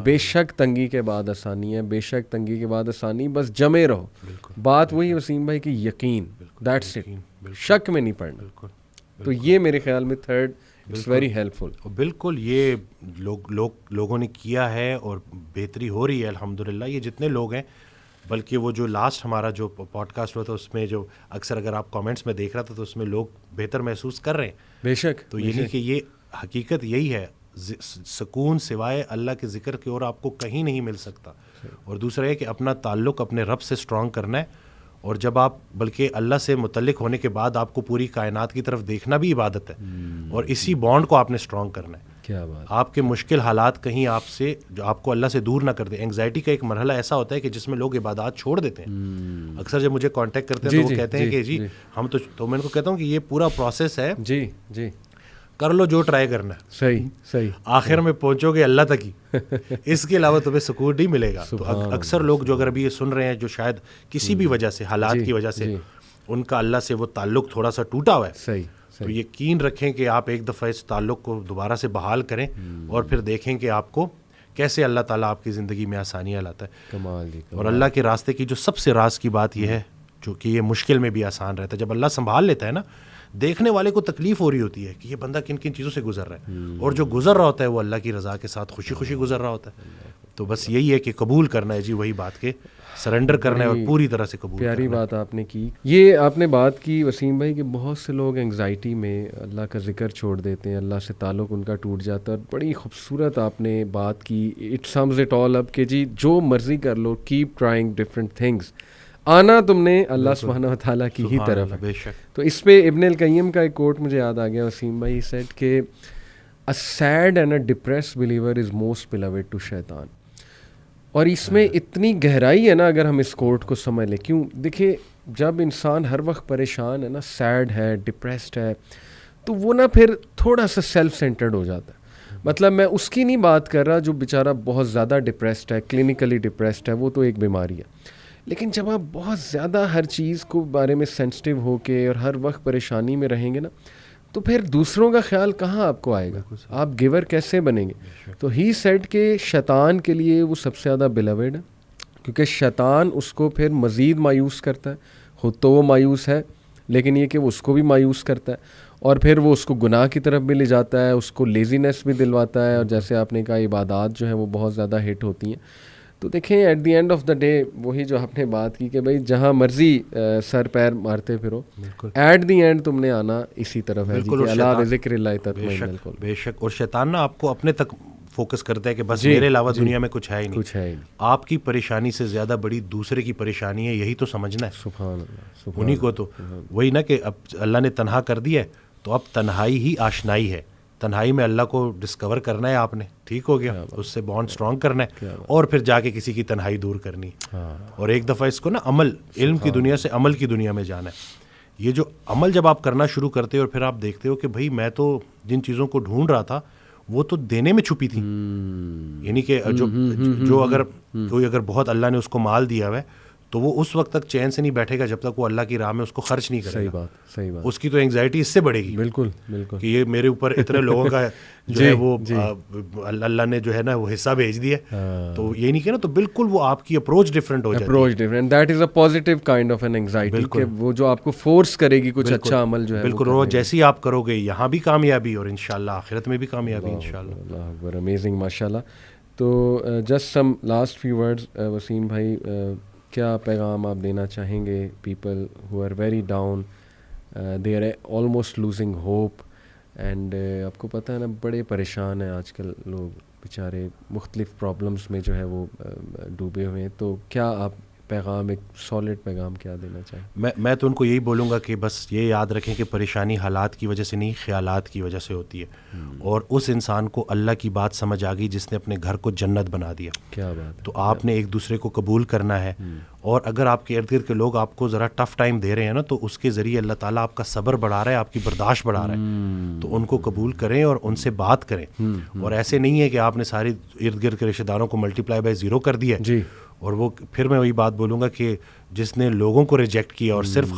بے شک تنگی کے بعد آسانی ہے, بے شک تنگی کے بعد آسانی, بس جمے رہو. بات وہی وسیم بھائی کی یقین, دیٹس اٹ, شک میں نہیں پڑنا. تو یہ میرے خیال میں تھرڈ اٹس ویری ہیلپ فل. بالکل یہ لوگوں نے کیا ہے اور بہتری ہو رہی ہے الحمدللہ. یہ جتنے لوگ ہیں, بلکہ وہ جو لاسٹ ہمارا جو پوڈ کاسٹ ہوا تھا اس میں جو اکثر اگر آپ کامنٹس میں دیکھ رہا تھا تو اس میں لوگ بہتر محسوس کر رہے ہیں. بے شک. تو یعنی کہ یہ حقیقت یہی ہے, سکون سوائے اللہ کے ذکر کی اور آپ کو کہیں نہیں مل سکتا. اور دوسرا ہے کہ اپنا تعلق اپنے رب سے اسٹرانگ کرنا ہے, اور جب آپ بلکہ اللہ سے متعلق ہونے کے بعد آپ کو پوری کائنات کی طرف دیکھنا بھی عبادت ہے, اور اسی بانڈ کو آپ نے اسٹرانگ کرنا ہے. کیا بات. آپ کے مشکل حالات کہیں آپ سے جو آپ کو اللہ سے دور نہ کر دیں. اینگزائٹی کا ایک مرحلہ ایسا ہوتا ہے کہ جس میں لوگ عبادات چھوڑ دیتے ہیں. اکثر جب مجھے کانٹیکٹ کرتے ہیں تو وہ کہتے ہیں کہ جی ہم تو میں ان کو کہتا ہوں کہ یہ پورا پروسیس ہے, جی جی کر لو جو ٹرائی کرنا ہے, صحیح آخر میں پہنچو گے اللہ تک ہی, اس کے علاوہ تمہیں سکون نہیں ملے گا. تو اکثر لوگ جو اگر ابھی یہ سن رہے ہیں جو شاید کسی بھی وجہ سے حالات کی وجہ سے ان کا اللہ سے وہ تعلق تھوڑا سا ٹوٹا ہوا ہے, تو یقین رکھیں کہ آپ ایک دفعہ اس تعلق کو دوبارہ سے بحال کریں, اور پھر دیکھیں کہ آپ کو کیسے اللہ تعالیٰ آپ کی زندگی میں آسانیاں لاتا ہے. کمال جی. اور اللہ کے راستے کی جو سب سے راز کی بات یہ ہے جو کہ یہ مشکل میں بھی آسان رہتا ہے. جب اللہ سنبھال لیتا ہے نا, دیکھنے والے کو تکلیف ہو رہی ہوتی ہے کہ یہ بندہ کن کن چیزوں سے گزر رہا ہے, اور جو گزر رہا ہوتا ہے وہ اللہ کی رضا کے ساتھ خوشی خوشی گزر رہا ہوتا ہے. تو بس یہی ہے کہ قبول کرنا ہے جی وہی بات کے سرنڈر کرنا ہے اور پوری طرح سے قبول. پیاری بات آپ نے کی. یہ آپ نے بات کی وسیم بھائی کہ بہت سے لوگ انگزائٹی میں اللہ کا ذکر چھوڑ دیتے ہیں, اللہ سے تعلق ان کا ٹوٹ جاتا ہے. بڑی خوبصورت آپ نے بات کی. اٹ سمز اٹ آل اپ کہ جی جو مرضی کر لو, کیپ ٹرائنگ ڈفرینٹ تھنگس, آنا تم نے اللہ سبحانہ و تعالیٰ کی ہی طرف ہے. تو اس پہ ابن القیم کا ایک کوٹ مجھے یاد آ گیا وسیم بھائی, سیٹ کہ a sad and a depressed believer is most beloved to شیطان. اور اس میں اتنی گہرائی ہے نا اگر ہم اس کوٹ کو سمجھ لیں. کیوں دیکھیں جب انسان ہر وقت پریشان ہے نا, سیڈ ہے, ڈپریسڈ ہے, تو وہ نا پھر تھوڑا سا سیلف سینٹرڈ ہو جاتا ہے. مطلب میں اس کی نہیں بات کر رہا جو بیچارہ بہت زیادہ ڈپریسڈ ہے, کلینکلی ڈپریسڈ ہے, وہ تو ایک بیماری ہے. لیکن جب آپ بہت زیادہ ہر چیز کو بارے میں سینسٹیو ہو کے اور ہر وقت پریشانی میں رہیں گے نا, تو پھر دوسروں کا خیال کہاں آپ کو آئے گا, آپ گیور کیسے بنیں گے. تو ہی سیڈ کہ شیطان کے لیے وہ سب سے زیادہ بیلوڈ ہے, کیونکہ شیطان اس کو پھر مزید مایوس کرتا ہے. خود تو وہ مایوس ہے, لیکن یہ کہ وہ اس کو بھی مایوس کرتا ہے, اور پھر وہ اس کو گناہ کی طرف بھی لے جاتا ہے, اس کو لیزینس بھی دلواتا ہے, اور جیسے آپ نے کہا عبادات جو ہیں وہ بہت زیادہ ہٹ ہوتی ہیں. تو دیکھیں at the end of the day وہی جو آپ نے بات کی کہ بھائی جہاں مرضی سر پیر مارتے پھرو, ایٹ دی اینڈ تم نے آنا اسی طرف ہے. اللہ ذکر اللہ تطمئن القلوب. بے شک. اور شیطان نا آپ کو اپنے تک فوکس کرتا ہے کہ بس میرے علاوہ دنیا میں کچھ ہے ہی نہیں. آپ کی پریشانی سے زیادہ بڑی دوسرے کی پریشانی ہے, یہی تو سمجھنا ہے. سبحان اللہ. انہیں کو تو وہی نا کہ اب اللہ نے تنہا کر دیا ہے, تو اب تنہائی ہی آشنائی ہے. تنہائی میں اللہ کو ڈسکور کرنا ہے آپ نے, ٹھیک ہو گیا, اس سے بانڈ اسٹرانگ کرنا ہے, اور پھر جا کے کسی کی تنہائی دور کرنی ہے. اور ایک دفعہ اس کو نا عمل, علم کی دنیا سے عمل کی دنیا میں جانا ہے. یہ جو عمل جب آپ کرنا شروع کرتے ہو اور پھر آپ دیکھتے ہو کہ بھائی میں تو جن چیزوں کو ڈھونڈ رہا تھا وہ تو دینے میں چھپی تھی. یعنی کہ جو اگر کوئی اگر بہت اللہ نے اس کو مال دیا ہوا ہے تو وہ اس وقت تک چین سے نہیں بیٹھے گا جب تک وہ اللہ کی راہ میں اس کو خرچ نہیں کرے گا. صحیح بات. اس کی تو انگزائٹی اس سے بڑھے گی. بالکل بالکل. کہ یہ میرے اوپر اتنے لوگوں کا جو ہے وہ اللہ نے جو ہے نا وہ حصہ بھیج دیا, تو یہ نہیں کہ نا, تو بالکل وہ آپ کی اپروچ ڈفرینٹ ہو جاتی ہے. Approach different, that is a positive kind of an anxiety, کہ وہ جو آپ کو فورس کرے گی کچھ اچھا عمل جو ہے. بالکل. اور جیسے ہی آپ کرو گے یہاں بھی کامیابی, اور انشاءاللہ آخرت میں بھی کامیابی انشاءاللہ. اللہ اکبر, امیزنگ, ماشاءاللہ. تو just some last few words Waseem بھائی, کیا پیغام آپ دینا چاہیں گے people who are very down, they are almost losing hope, and آپ کو پتہ ہے نا بڑے پریشان ہیں آج کل لوگ بیچارے, مختلف پرابلمس میں جو ہے وہ ڈوبے ہوئے ہیں. تو کیا آپ پیغام, ایک سالڈ پیغام کیا دینا چاہیں؟ میں تو ان کو یہی بولوں گا کہ بس یہ یاد رکھیں کہ پریشانی حالات کی وجہ سے نہیں, خیالات کی وجہ سے ہوتی ہے. اور اس انسان کو اللہ کی بات سمجھ آ گئی جس نے اپنے گھر کو جنت بنا دیا. کیا بات ہے. تو آپ نے ایک دوسرے کو قبول کرنا ہے, اور اگر آپ کے ارد گرد کے لوگ آپ کو ذرا ٹف ٹائم دے رہے ہیں نا, تو اس کے ذریعے اللہ تعالیٰ آپ کا صبر بڑھا رہا ہے, آپ کی برداشت بڑھا رہا ہے. تو ان کو قبول کریں اور ان سے بات کریں. اور ایسے نہیں ہے کہ آپ نے ساری ارد گرد کے رشتہ داروں کو ملٹیپلائی بائی 0 کر دیا ہے. اور وہ پھر میں وہی بات بولوں گا کہ جس نے لوگوں کو ریجیکٹ کیا اور صرف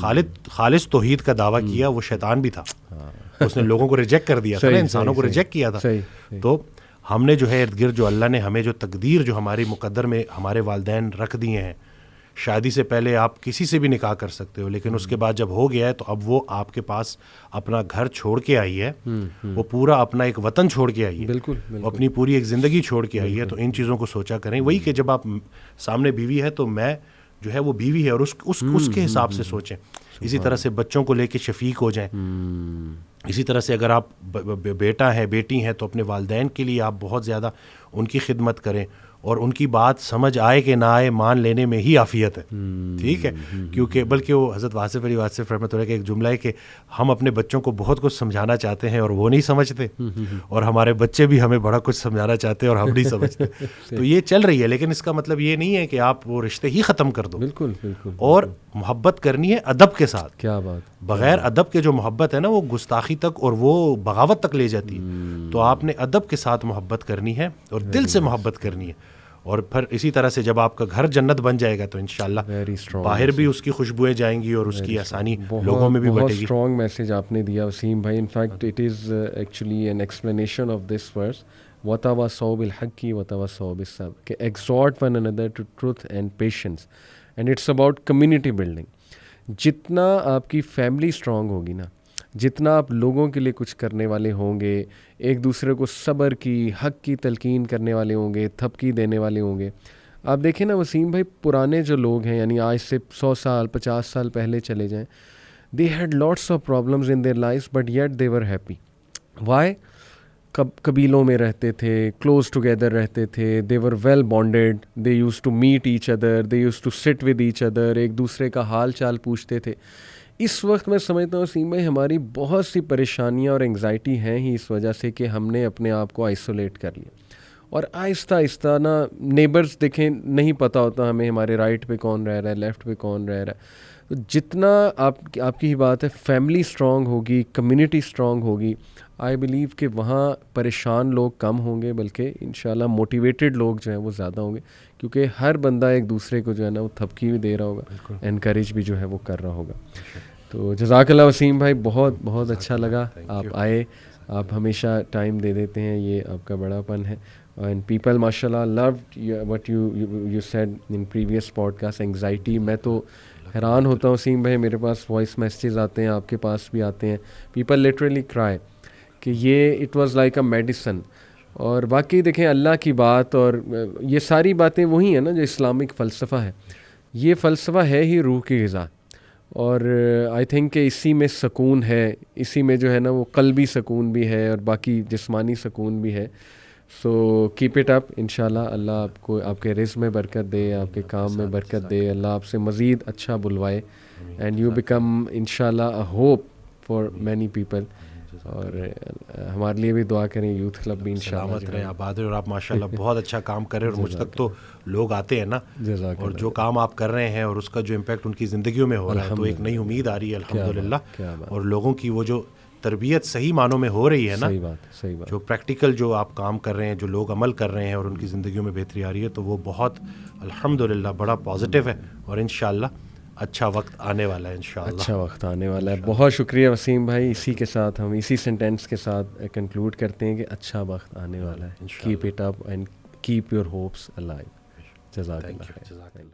خالص توحید کا دعویٰ کیا, وہ شیطان بھی تھا. اس نے لوگوں کو ریجیکٹ کر دیا تھا, انسانوں کو ریجیکٹ کیا تھا. تو ہم نے جو ہے ارد گرد جو اللہ نے ہمیں جو تقدیر جو ہماری مقدر میں ہمارے والدین رکھ دیے ہیں, شادی سے پہلے آپ کسی سے بھی نکاح کر سکتے ہو, لیکن اس کے بعد جب ہو گیا ہے تو اب وہ آپ کے پاس اپنا گھر چھوڑ کے آئی ہے, وہ پورا اپنا ایک وطن چھوڑ کے آئی ہے, بالکل, اپنی پوری ایک زندگی چھوڑ کے آئی ہے. تو ان چیزوں کو سوچا کریں. وہی کہ جب آپ سامنے بیوی ہے تو میں جو ہے وہ بیوی ہے, اور اس کے حساب سے سوچیں. اسی طرح سے بچوں کو لے کے شفیق ہو جائیں. اسی طرح سے اگر آپ بیٹا ہے بیٹی ہیں تو اپنے والدین کے لیے آپ بہت زیادہ ان کی خدمت کریں, اور ان کی بات سمجھ آئے کہ نہ آئے مان لینے میں ہی عافیت ہے. ٹھیک ہے, کیونکہ بلکہ وہ حضرت واصف علی واصف رحمۃ اللہ کا ایک جملہ ہے کہ ہم اپنے بچوں کو بہت کچھ سمجھانا چاہتے ہیں اور وہ نہیں سمجھتے, اور ہمارے بچے بھی ہمیں بڑا کچھ سمجھانا چاہتے ہیں اور ہم نہیں سمجھتے. تو یہ چل رہی ہے, لیکن اس کا مطلب یہ نہیں ہے کہ آپ وہ رشتے ہی ختم کر دو. بالکل بالکل. اور محبت کرنی ہے ادب کے ساتھ. کیا بات. بغیر ادب کے جو محبت ہے نا وہ گستاخی تک اور وہ بغاوت تک لے جاتی ہے. تو آپ نے ادب کے ساتھ محبت کرنی ہے اور دل سے محبت کرنی ہے. اور پھر اسی طرح سے جب آپ کا گھر جنت بن جائے گا تو انشاءاللہ باہر بھی اس کی خوشبوئیں جائیں گی اور اس کی آسانی لوگوں میں بھی بٹے گی. بہت اسٹرانگ میسیج آپ نے دیا وسیم بھائی. In fact it is actually an explanation of this verse, وَتَوَاصَوْا بِالْحَقِّ وَتَوَاصَوْا بِالصَّبْرِ, کہ exhort one another to truth and patience, and it's about community building. جتنا آپ کی فیملی اسٹرانگ ہوگی نا, جتنا آپ لوگوں کے لیے کچھ کرنے والے ہوں گے, ایک دوسرے کو صبر کی, حق کی تلقین کرنے والے ہوں گے, تھپکی دینے والے ہوں گے. آپ دیکھیں نا وسیم بھائی, پرانے جو لوگ ہیں یعنی آج سے 100 سال 50 سال پہلے چلے جائیں, they had lots of problems in their lives but yet they were happy. Why? قبیلوں میں رہتے تھے, کلوز ٹوگیدر رہتے تھے, they were well bonded, they used to meet each other, they used to sit with each other, ایک دوسرے کا حال چال پوچھتے تھے. اس وقت میں سمجھتا ہوں وسیم بھائی ہماری بہت سی پریشانیاں اور انگزائٹی ہیں ہی اس وجہ سے کہ ہم نے اپنے آپ کو آئسولیٹ کر لیا, اور آہستہ آہستہ نا نیبرز دیکھیں نہیں پتہ ہوتا ہمیں ہمارے رائٹ پہ کون رہ رہا ہے, لیفٹ پہ کون رہ رہا ہے. تو جتنا آپ کی ہی بات ہے, فیملی اسٹرانگ ہوگی, کمیونٹی اسٹرانگ ہوگی, آئی بلیو کہ وہاں پریشان لوگ کم ہوں گے, بلکہ انشاءاللہ موٹیویٹڈ لوگ جو ہیں وہ زیادہ ہوں گے, کیونکہ ہر بندہ ایک دوسرے کو جو ہے نا وہ تھپکی بھی دے رہا ہوگا, انکریج بھی جو ہے وہ کر رہا ہوگا. تو جزاک اللہ وسیم بھائی, بہت بہت اچھا لگا آپ آئے, آپ ہمیشہ ٹائم دے دیتے ہیں, یہ آپ کا بڑا پن ہے. اینڈ پیپل ماشاء اللہ loved what you said in previous podcast, anxiety. میں تو حیران ہوتا ہوں وسیم بھائی, میرے پاس وائس میسیجز آتے ہیں, آپ کے پاس بھی آتے ہیں, پیپل لٹرلی cry کہ یہ it was like a medicine. اور باقی دیکھیں اللہ کی بات اور یہ ساری باتیں وہی ہیں نا جو اسلامک فلسفہ ہے, یہ فلسفہ ہے ہی روح کی غذا, اور آئی تھنک کہ اسی میں سکون ہے, اسی میں جو ہے نا وہ قلبی سکون بھی ہے اور باقی جسمانی سکون بھی ہے. سو کیپ اٹ اپ, انشاءاللہ اللہ آپ کو آپ کے رزق میں برکت دے, آپ کے کام میں برکت دے, اللہ آپ سے مزید اچھا بلوائے, اینڈ یو بیکم انشاءاللہ اے ہوپ فار مینی پیپل. اور ہمارے لیے بھی دعا کریں, یوتھ کلب بھی انشاءاللہ سلامت رہے, آباد رہے, اور آپ ماشاءاللہ بہت اچھا کام کر رہے ہیں, اور مجھ تک تو لوگ آتے ہیں نا, اور جو کام آپ کر رہے ہیں اور اس کا جو امپیکٹ ان کی زندگیوں میں ہو رہا ہے, تو ایک نئی امید آ رہی ہے الحمدللہ, اور لوگوں کی وہ جو تربیت صحیح معنوں میں ہو رہی ہے نا, صحیح بات, جو پریکٹیکل جو آپ کام کر رہے ہیں, جو لوگ عمل کر رہے ہیں اور ان کی زندگیوں میں بہتری آ رہی ہے, تو وہ بہت الحمدللہ بڑا پازیٹیو ہے, اور انشاءاللہ اچھا وقت آنے والا ہے, انشاءاللہ اچھا وقت آنے والا ہے. بہت شکریہ وسیم بھائی, اسی کے ساتھ ہم اسی سینٹینس کے ساتھ کنکلوڈ کرتے ہیں کہ اچھا وقت آنے والا ہے. Keep it up and keep your hopes alive. جزاک اللہ.